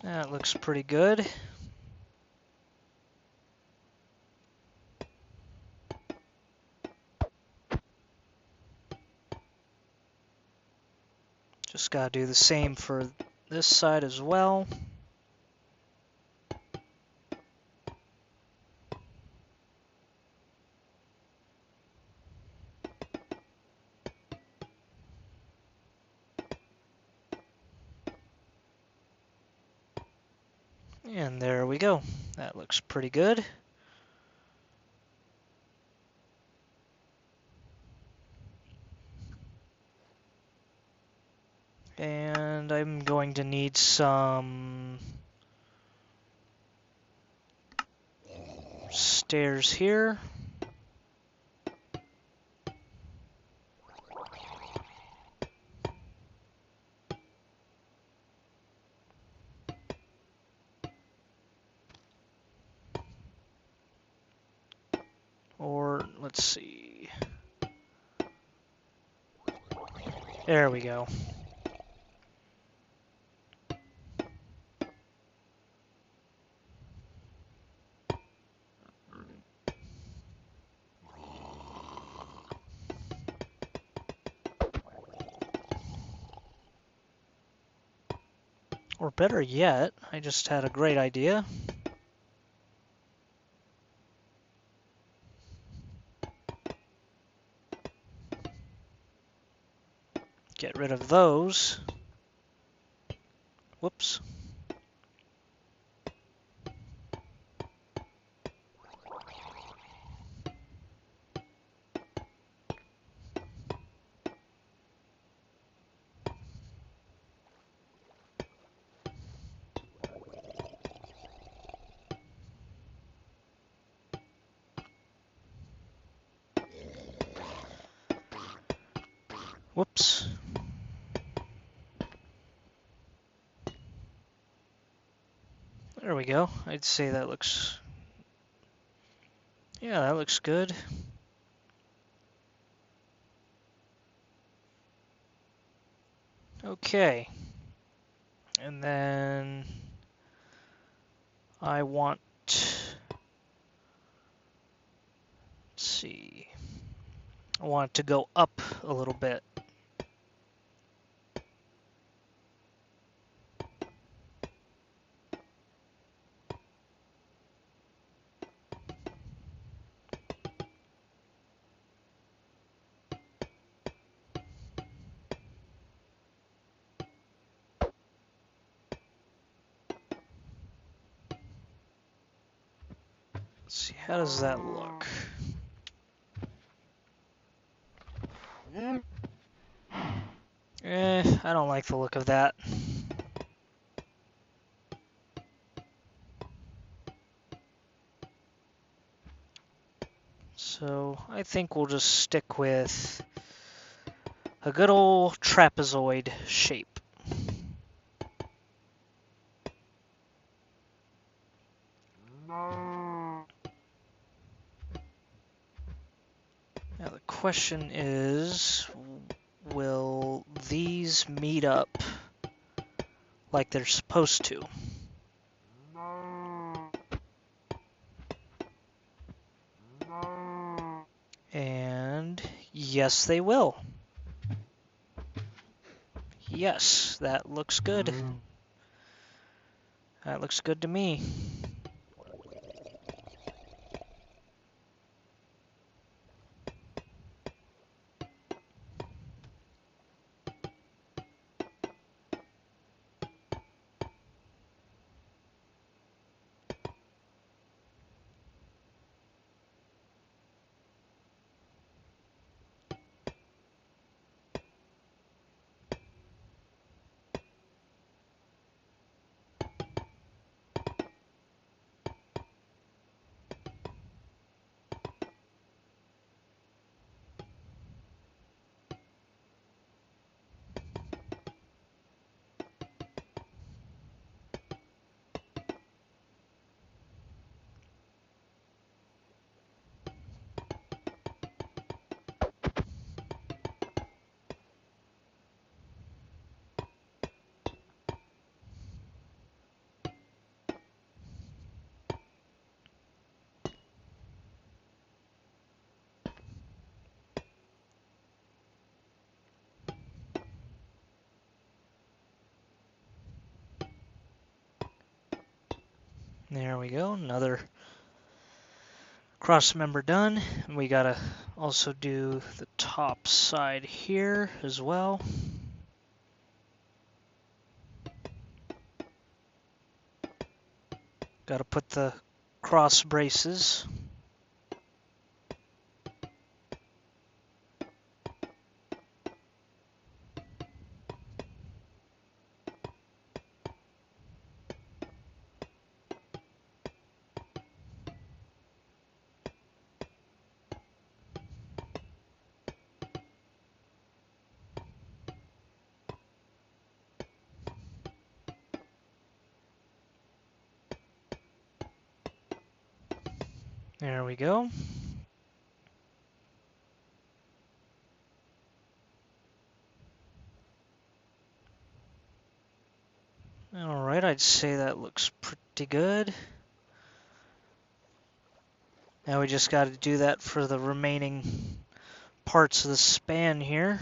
That looks pretty good. Just gotta do the same for this side as well. And there we go. That looks pretty good. And I'm going to need some stairs here. Or, let's see. There we go. Or better yet, I just had a great idea. Get rid of those. Whoops. Whoops. There we go. I'd say that looks... Yeah, that looks good. Okay. And then I want, let's see, I want it to go up a little bit. Let's see, how does that look? I don't like the look of that. So I think we'll just stick with a good old trapezoid shape. Now the question is, will these meet up like they're supposed to? And yes, they will. Yes, that looks good. That looks good to me. There we go, another cross member done. And we gotta also do the top side here as well. Gotta put the cross braces. There we go. Alright, I'd say that looks pretty good. Now we just got to do that for the remaining parts of the span here.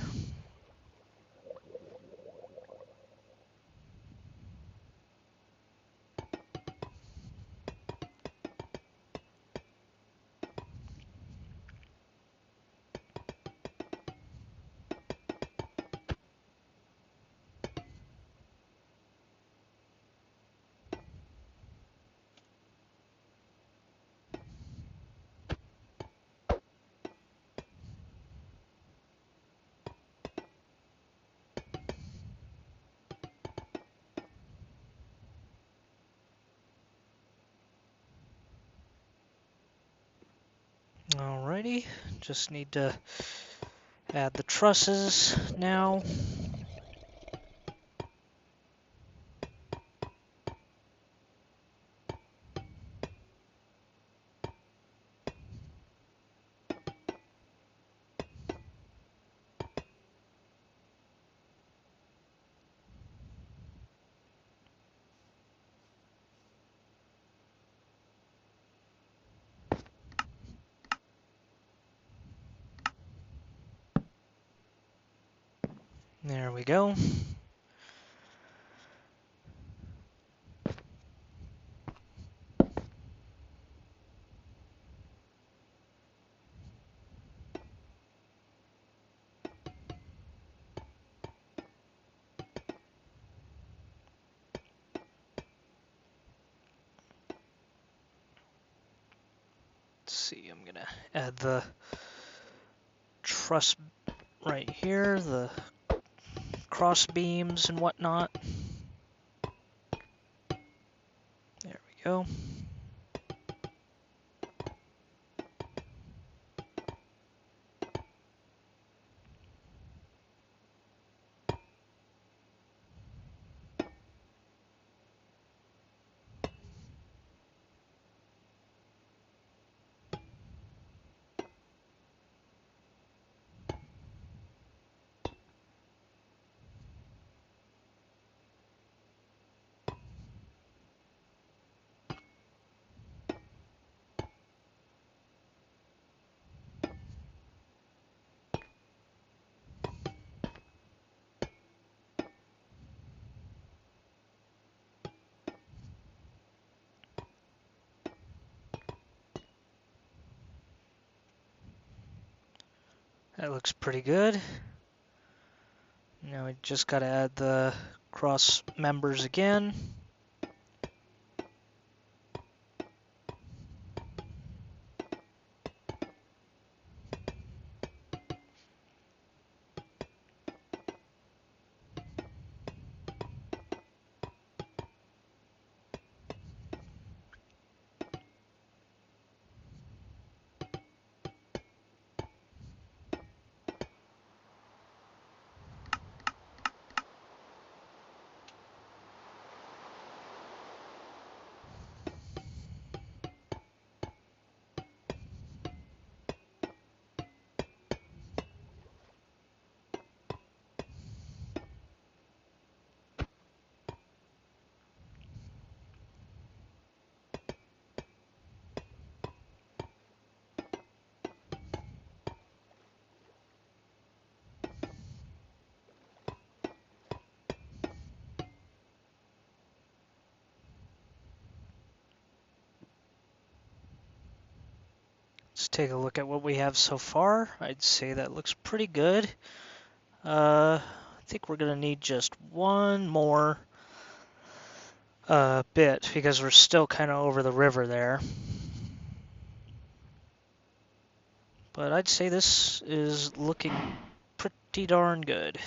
Alrighty, just need to add the trusses now. There we go. Let's see, I'm gonna add the truss right here, the cross beams and whatnot. There we go. That looks pretty good. Now we just got to add the cross members again. Let's take a look at what we have so far. I'd say that looks pretty good. I think we're going to need just one more bit because we're still kind of over the river there. But I'd say this is looking pretty darn good.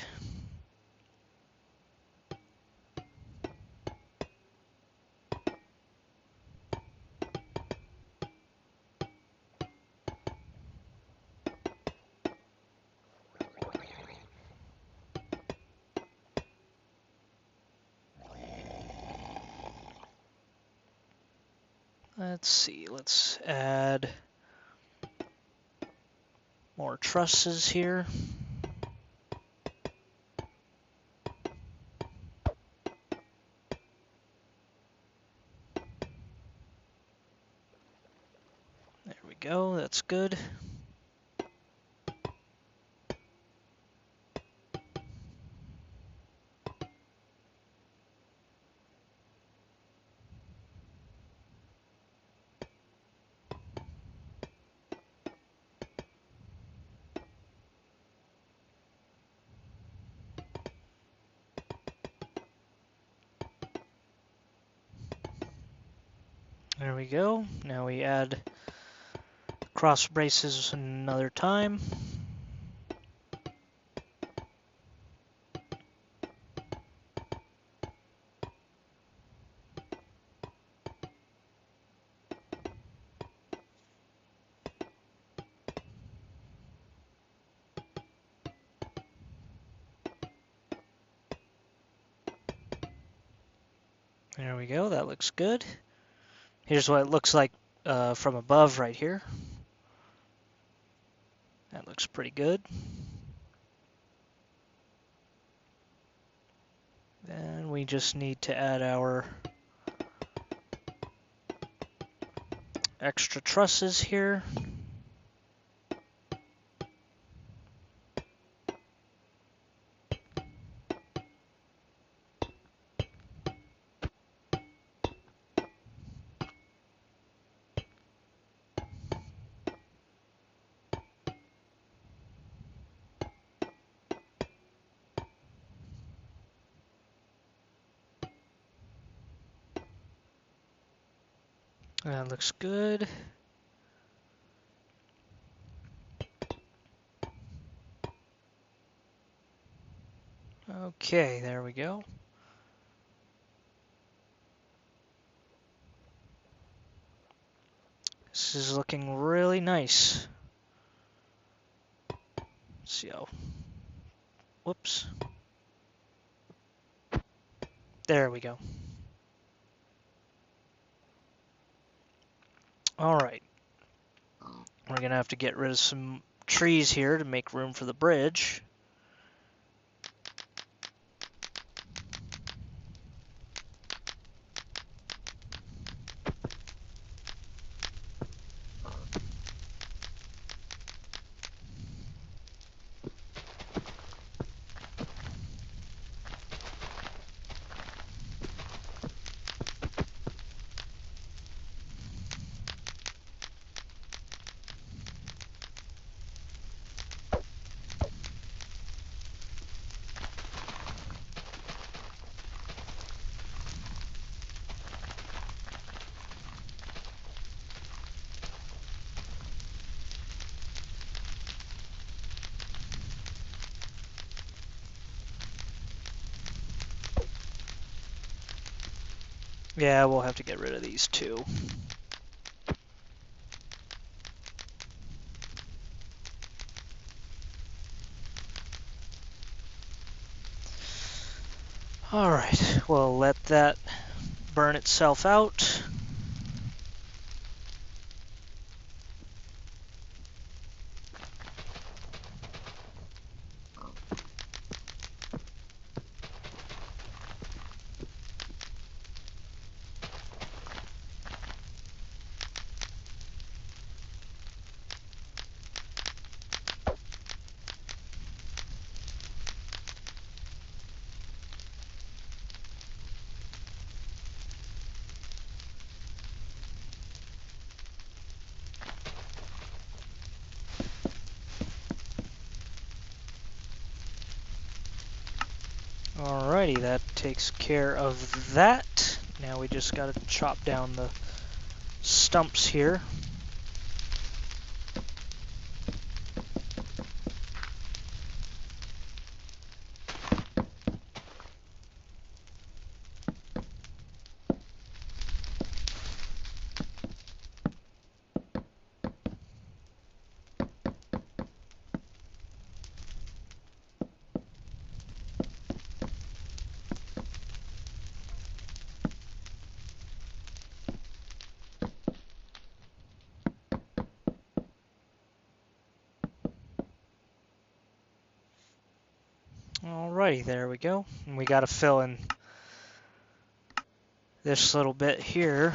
Let's see, let's add more trusses here. There we go, that's good. There we go. Now we add cross braces another time. There we go, that looks good. Here's what it looks like from above right here. That looks pretty good. Then we just need to add our extra trusses here. That looks good. Okay, there we go. This is looking really nice. Let's see how. Whoops. There we go. Alright. We're going to have to get rid of some trees here to make room for the bridge. Yeah, we'll have to get rid of these too. Alright, we'll let that burn itself out. Alrighty, that takes care of that. Now we just gotta chop down the stumps here. Alrighty, there we go. And we gotta fill in this little bit here.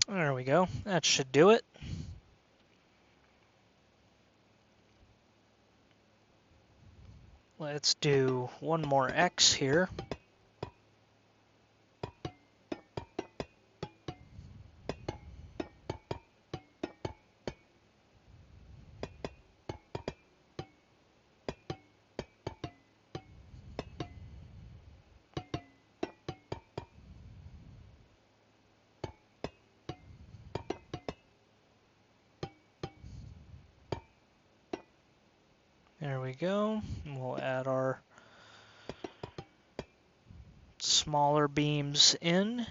There we go. That should do it. Let's do one more X here. There we go. And we'll add our smaller beams in.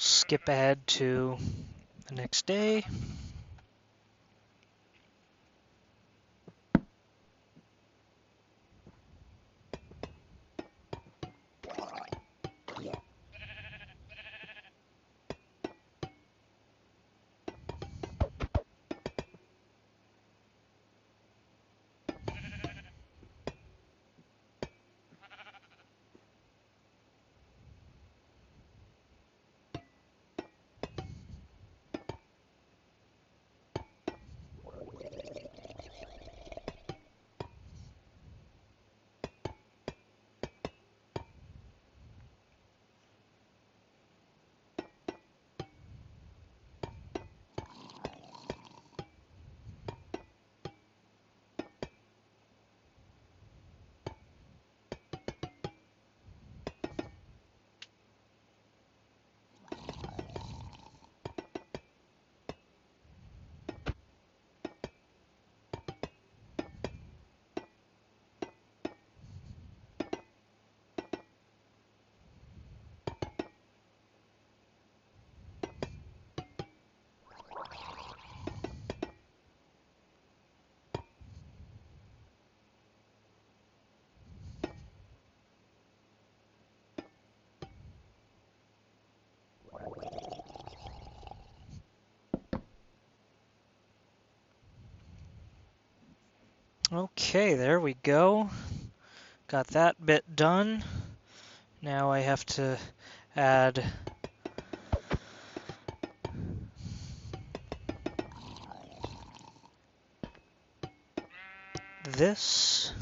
skip ahead to the next day. Okay, there we go. Got that bit done. Now I have to add this.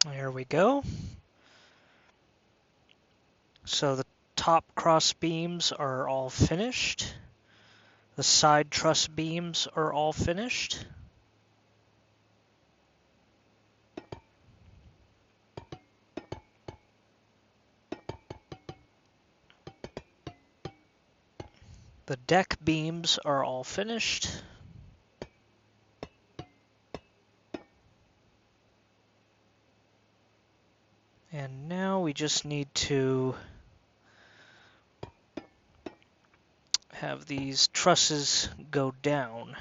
There we go. So the top cross beams are all finished. The side truss beams are all finished. The deck beams are all finished. And now we just need to have these trusses go down.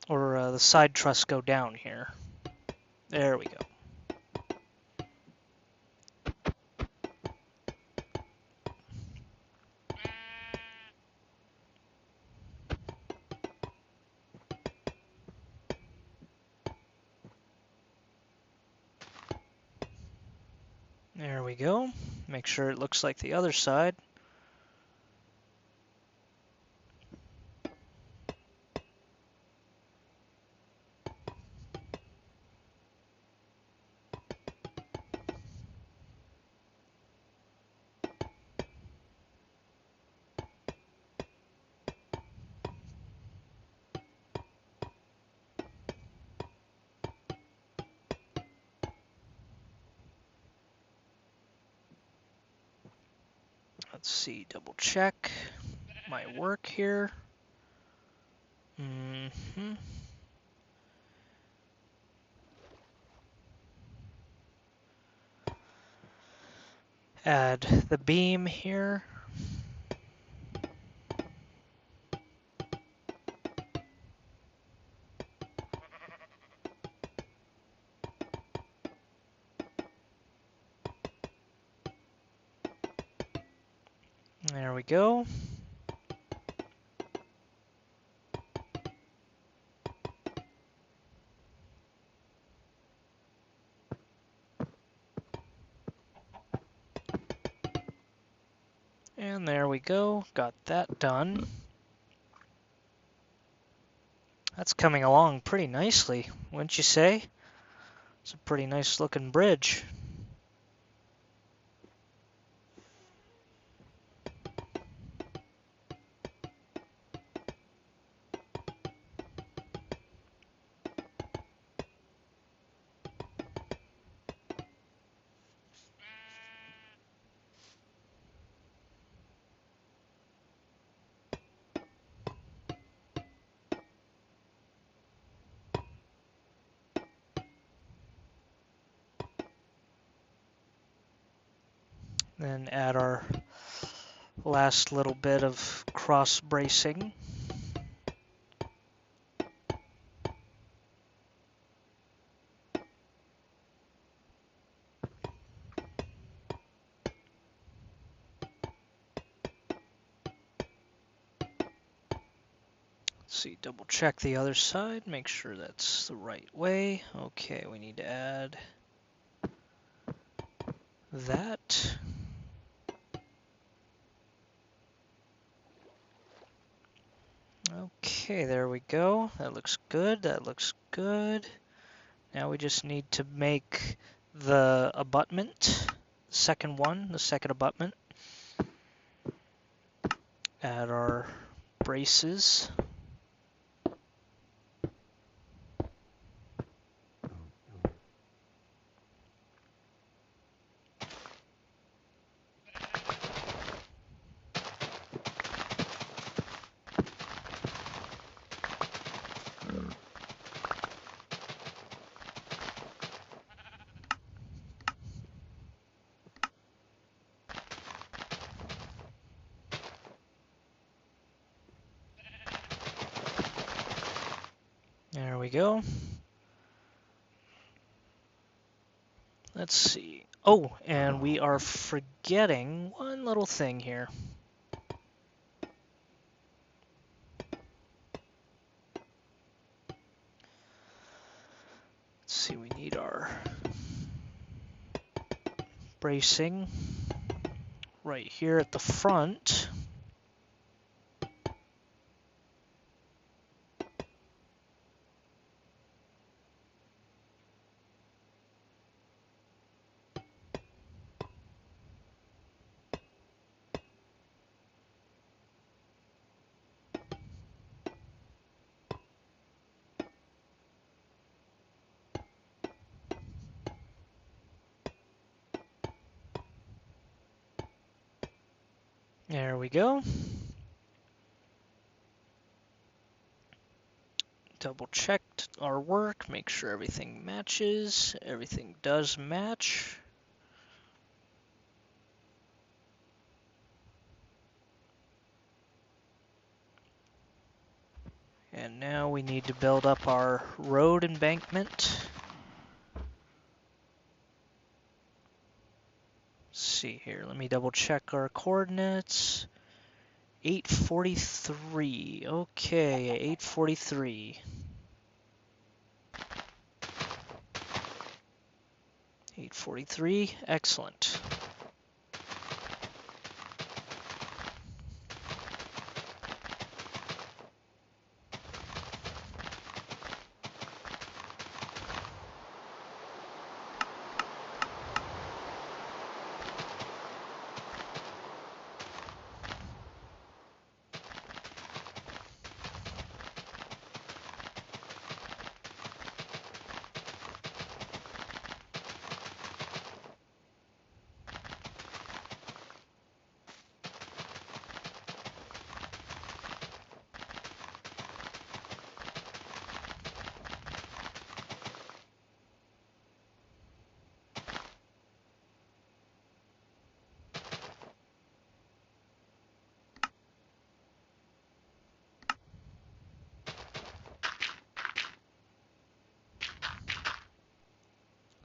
Or the side truss go down here. There we go. There we go. Make sure it looks like the other side. Let's see, double check my work here. Add the beam here. There we go. go. Got that done. That's coming along pretty nicely, wouldn't you say? It's a pretty nice looking bridge. Then add our last little bit of cross bracing. See, double check the other side, make sure that's the right way. Okay, we need to add that. Okay, there we go. That looks good, that looks good. Now we just need to make the abutment, second one, the second abutment. Add our braces. There we go. Let's see. Oh, and we are forgetting one little thing here. Let's see, we need our bracing right here at the front. There we go. Double checked our work, make sure everything matches. Everything does match. And now we need to build up our road embankment. Let's see here, let me double check our coordinates. 843, okay, 843. 843, excellent.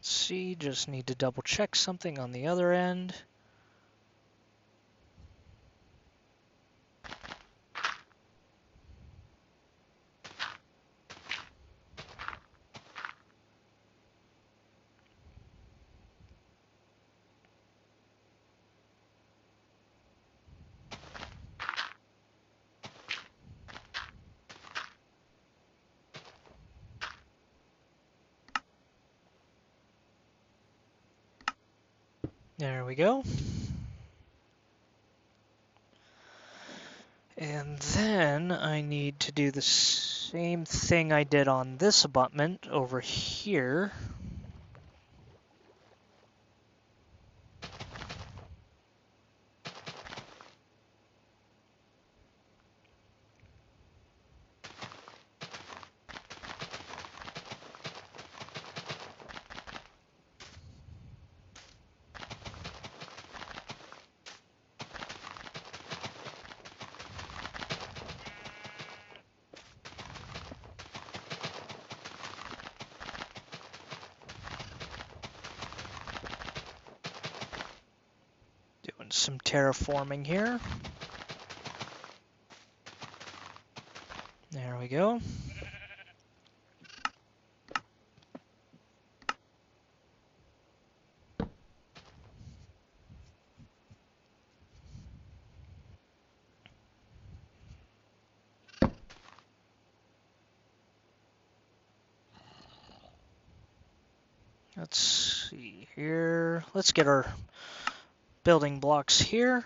See, just need to double check something on the other end. There we go. And then I need to do the same thing I did on this abutment over here. Doing some terraforming here. There we go. Let's see here. Let's get our building blocks here.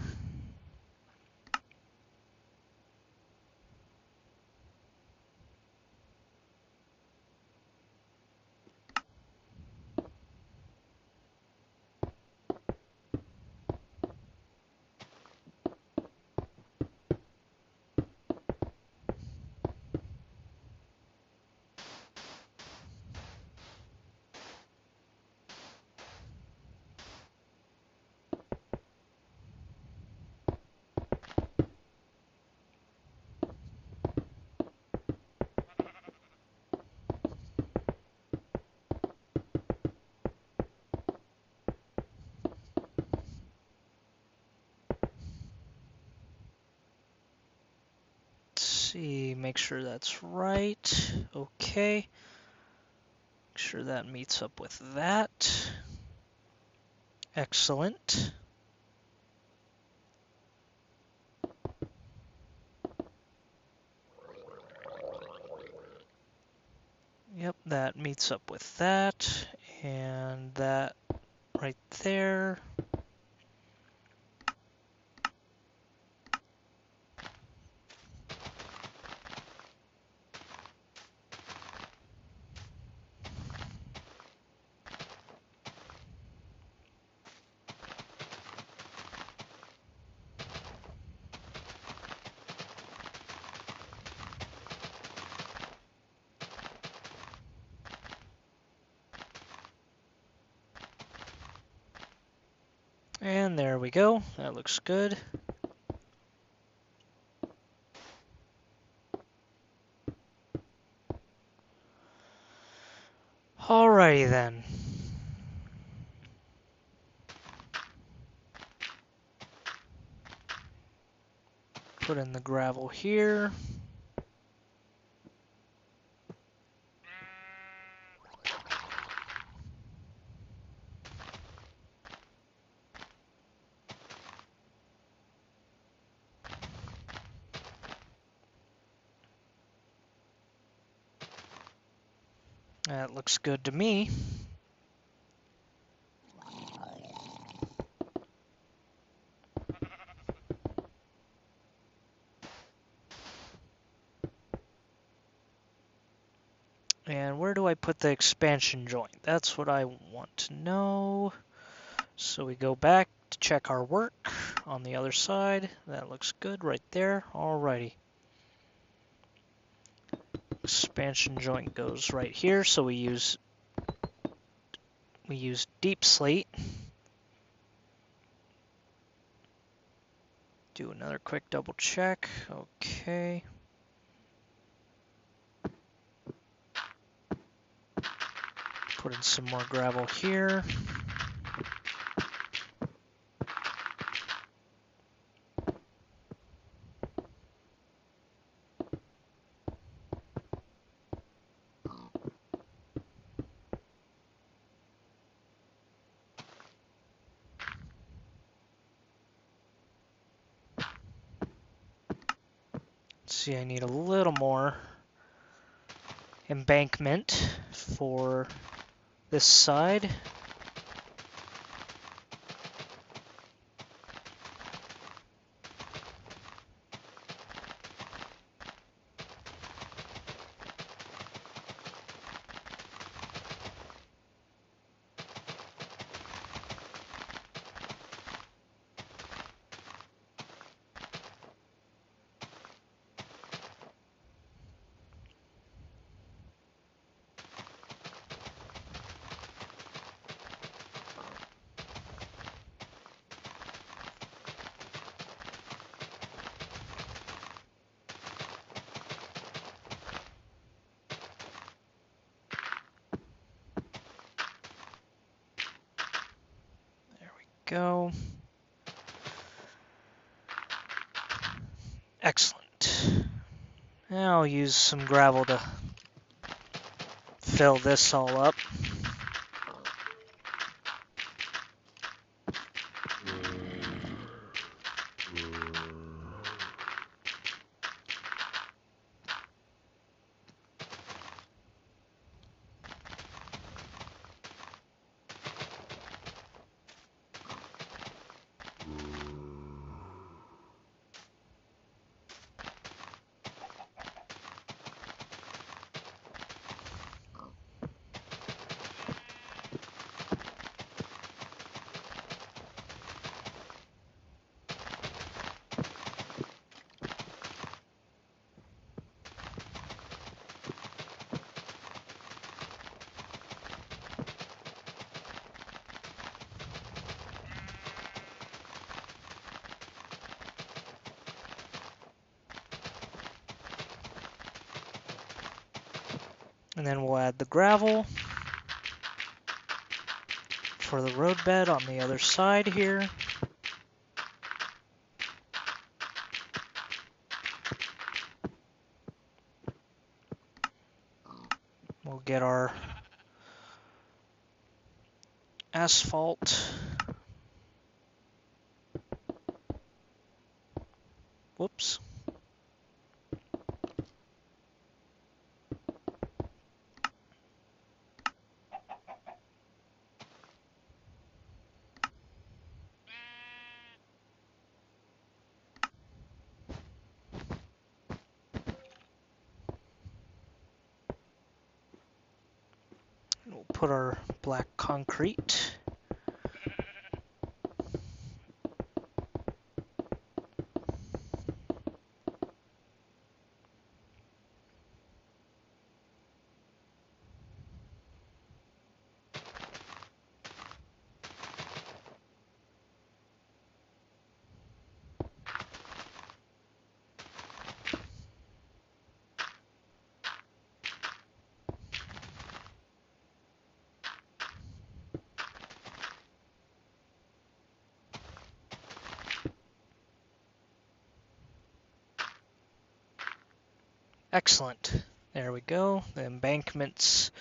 See, make sure that's right. Okay. Make sure that meets up with that. Excellent. Yep, that meets up with that. And that right there. And there we go. That looks good. Alrighty then. Put in the gravel here. That looks good to me. And where do I put the expansion joint? That's what I want to know. So we go back to check our work on the other side. That looks good right there. Alrighty. Expansion joint goes right here. So we use deep slate. Do another quick double check. Okay. Put in some more gravel here. See, I need a little more embankment for this side. go. Excellent. Now I'll use some gravel to fill this all up. And then we'll add the gravel for the roadbed on the other side here. We'll get our asphalt. Whoops. We'll put our black concrete. Excellent. There we go. The embankments,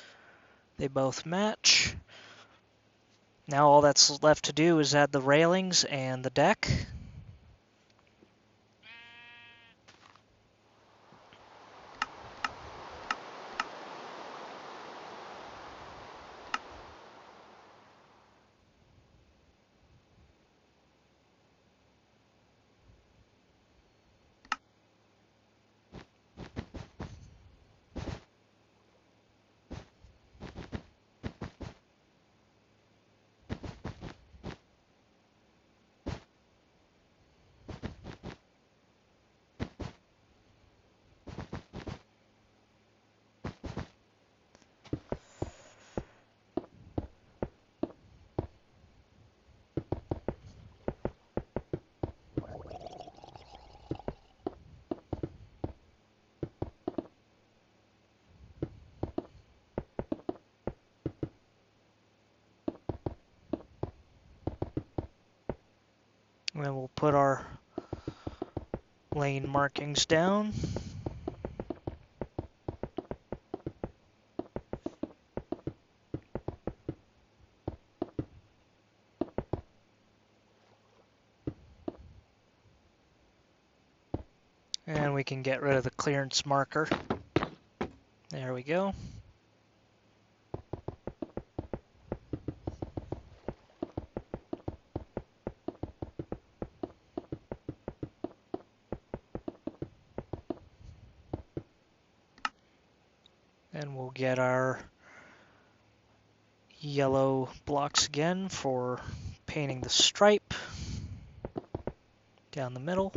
they both match. Now all that's left to do is add the railings and the deck. And then we'll put our lane markings down. And we can get rid of the clearance marker. There we go. And we'll get our yellow blocks again for painting the stripe down the middle.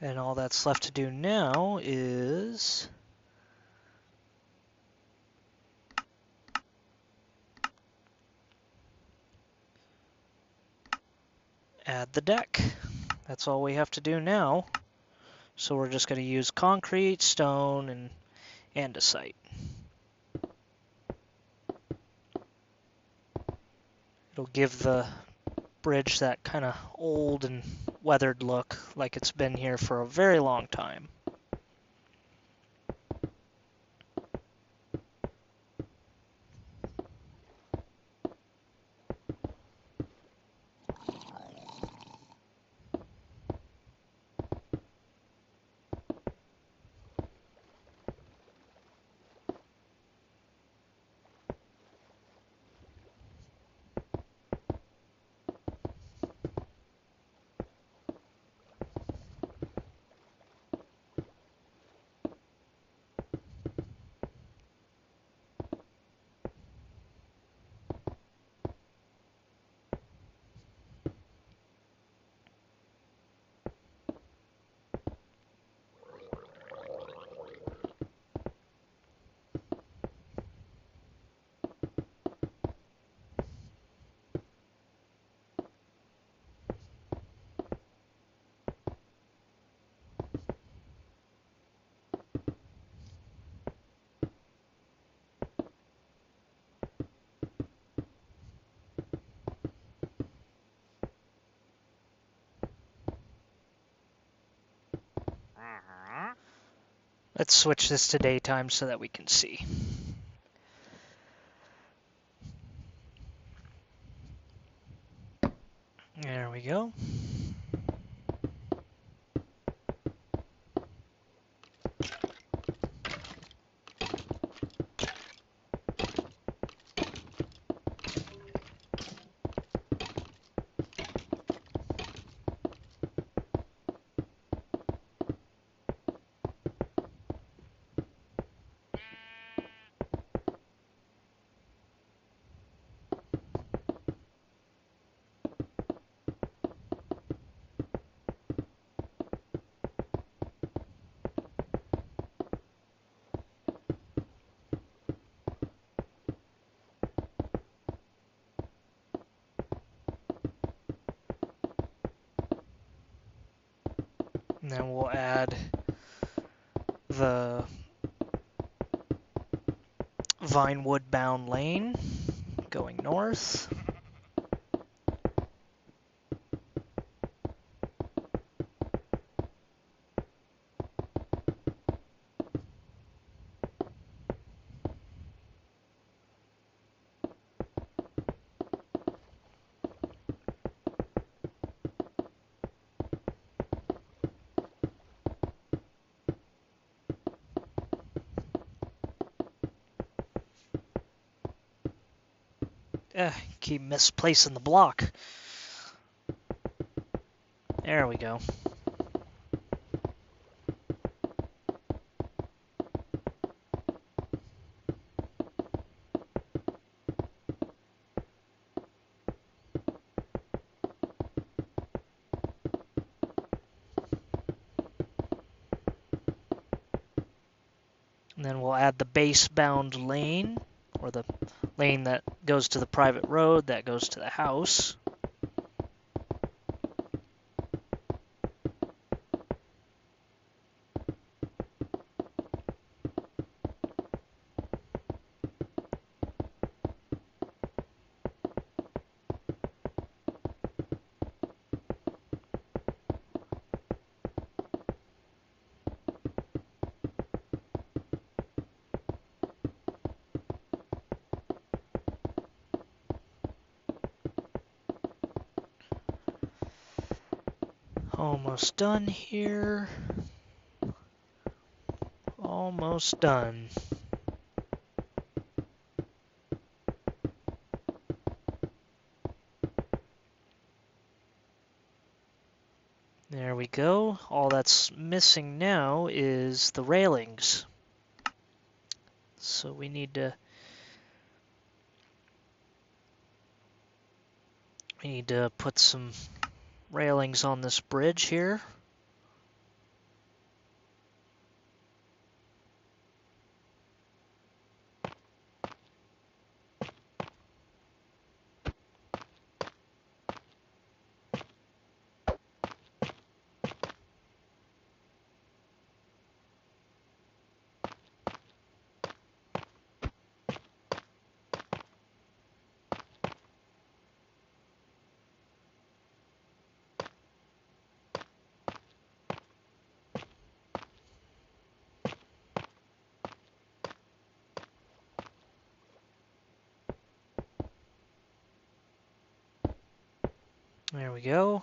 And all that's left to do now is add the deck. That's all we have to do now. So we're just going to use concrete, stone, and andesite. It'll give the bridge that kind of old and weathered look, like it's been here for a very long time. Let's switch this to daytime so that we can see. There we go. And then we'll add the Vinewood bound lane going north. Keep misplacing the block. There we go. And then we'll add the base-bound lane, or the lane that goes to the private road, that goes to the house. Almost done here. Almost done. There we go. All that's missing now is the railings. So we need to put some railings on this bridge here. There we go.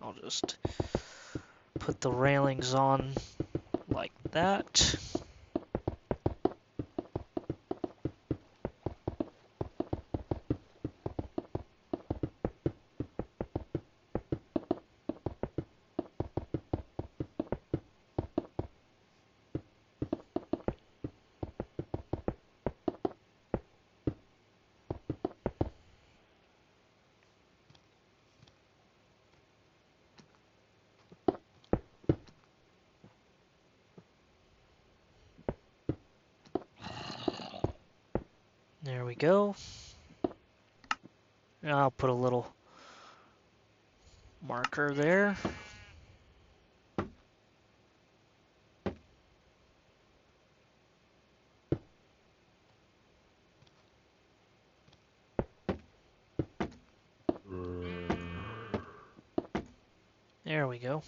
I'll just put the railings on like that. There we go. And I'll put a little marker there. There we go.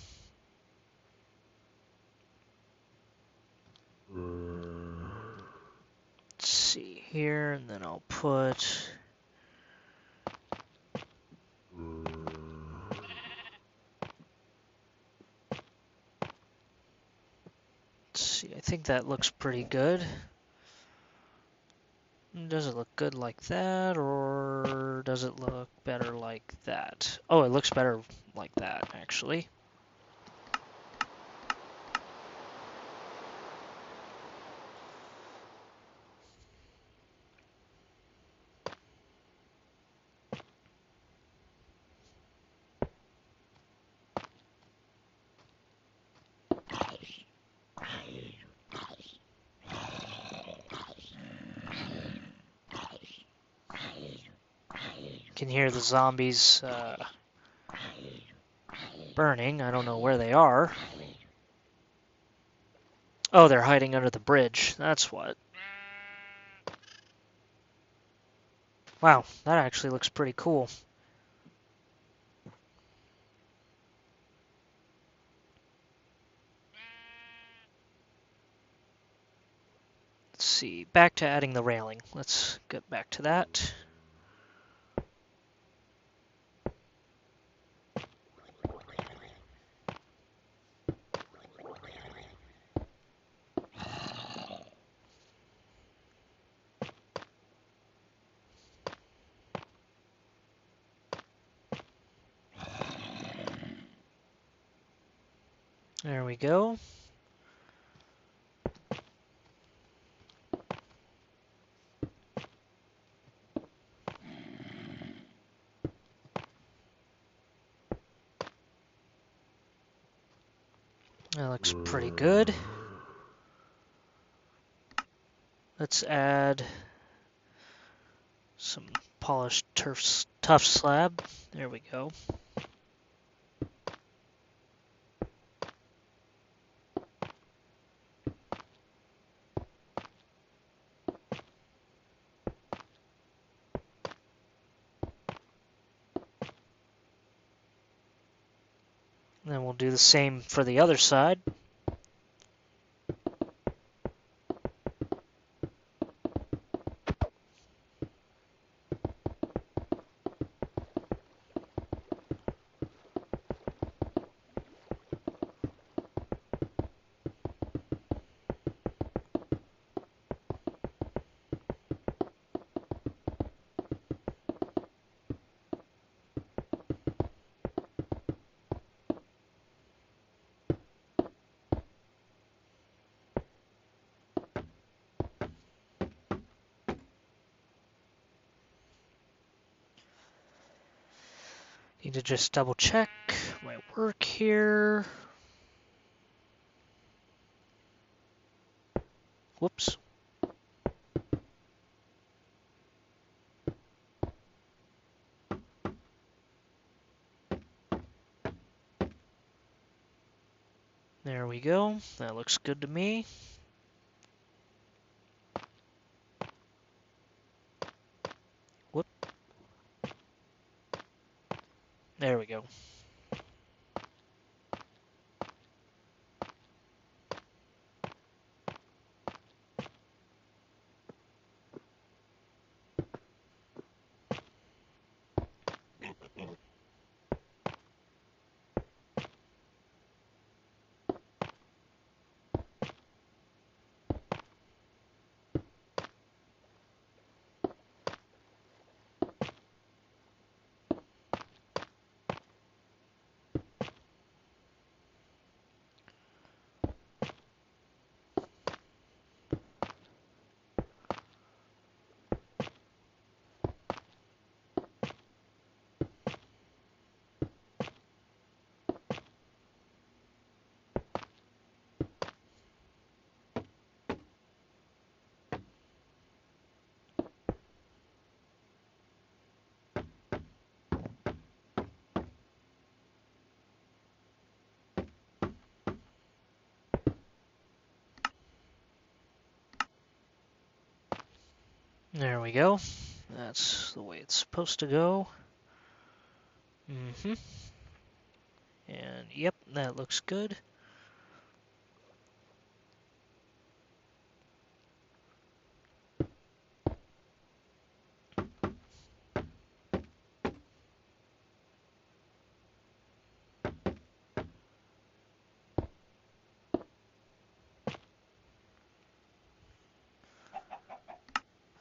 Let's see here, and then I'll put... Let's see, I think that looks pretty good. Does it look good like that, or does it look better like that? Oh, it looks better like that, actually. You can hear the zombies burning. I don't know where they are. Oh, they're hiding under the bridge. That's what. Wow, that actually looks pretty cool. Let's see, back to adding the railing. Let's get back to that. There we go. That looks pretty good. Let's add some polished tough slab. There we go. And then we'll do the same for the other side. Need to just double check my work here. Whoops. There we go. That looks good to me. Whoop. There we go. There we go. That's the way it's supposed to go. And yep, that looks good.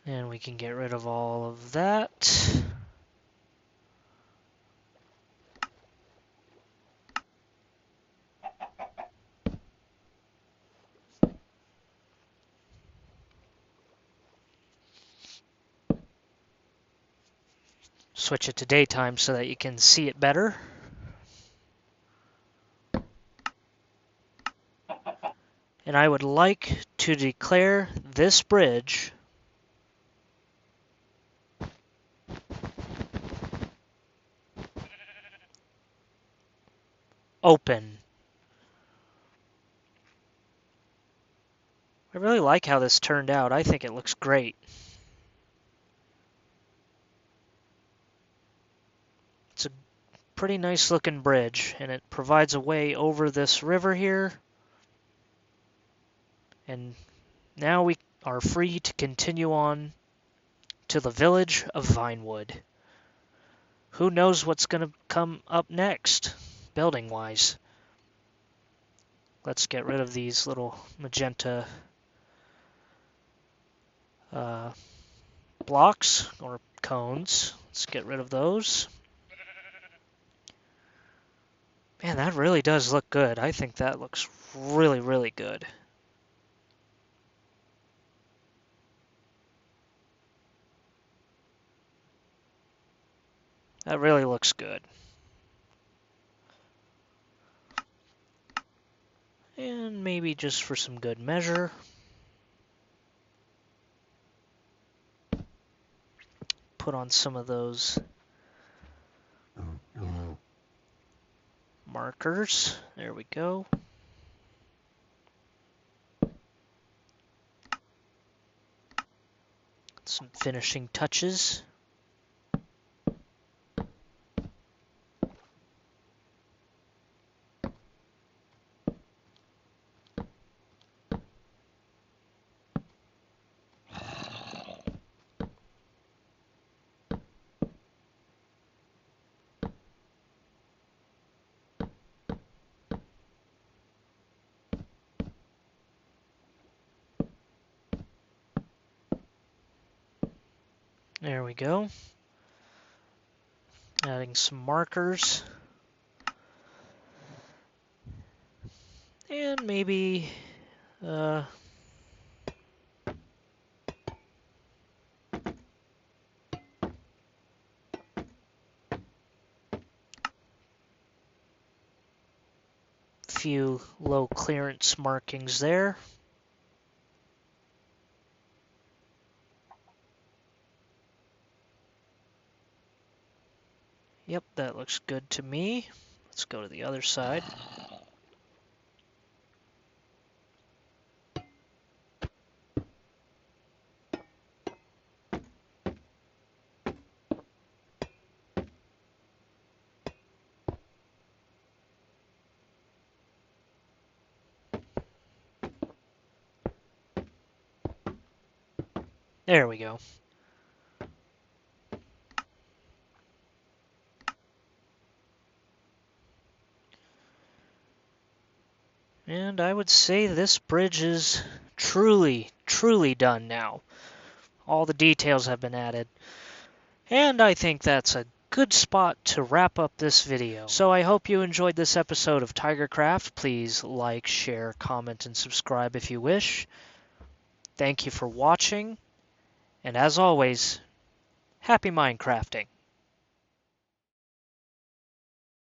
And we can get rid of all of that. Switch it to daytime so that you can see it better. And I would like to declare this bridge open. I really like how this turned out. I think it looks great. It's a pretty nice looking bridge, and it provides a way over this river here. And now we are free to continue on to the village of Vinewood. Who knows what's going to come up next, building-wise. Let's get rid of these little magenta blocks or cones. Let's get rid of those. Man, that really does look good. I think that looks really, really good. That really looks good. And maybe just for some good measure, put on some of those markers. There we go. Some finishing touches. There we go. Adding some markers. And maybe few low clearance markings there. Yep, that looks good to me. Let's go to the other side. There we go. And I would say this bridge is truly, truly done now. All the details have been added. And I think that's a good spot to wrap up this video. So I hope you enjoyed this episode of Tigercraft. Please like, share, comment, and subscribe if you wish. Thank you for watching. And as always, happy Minecrafting.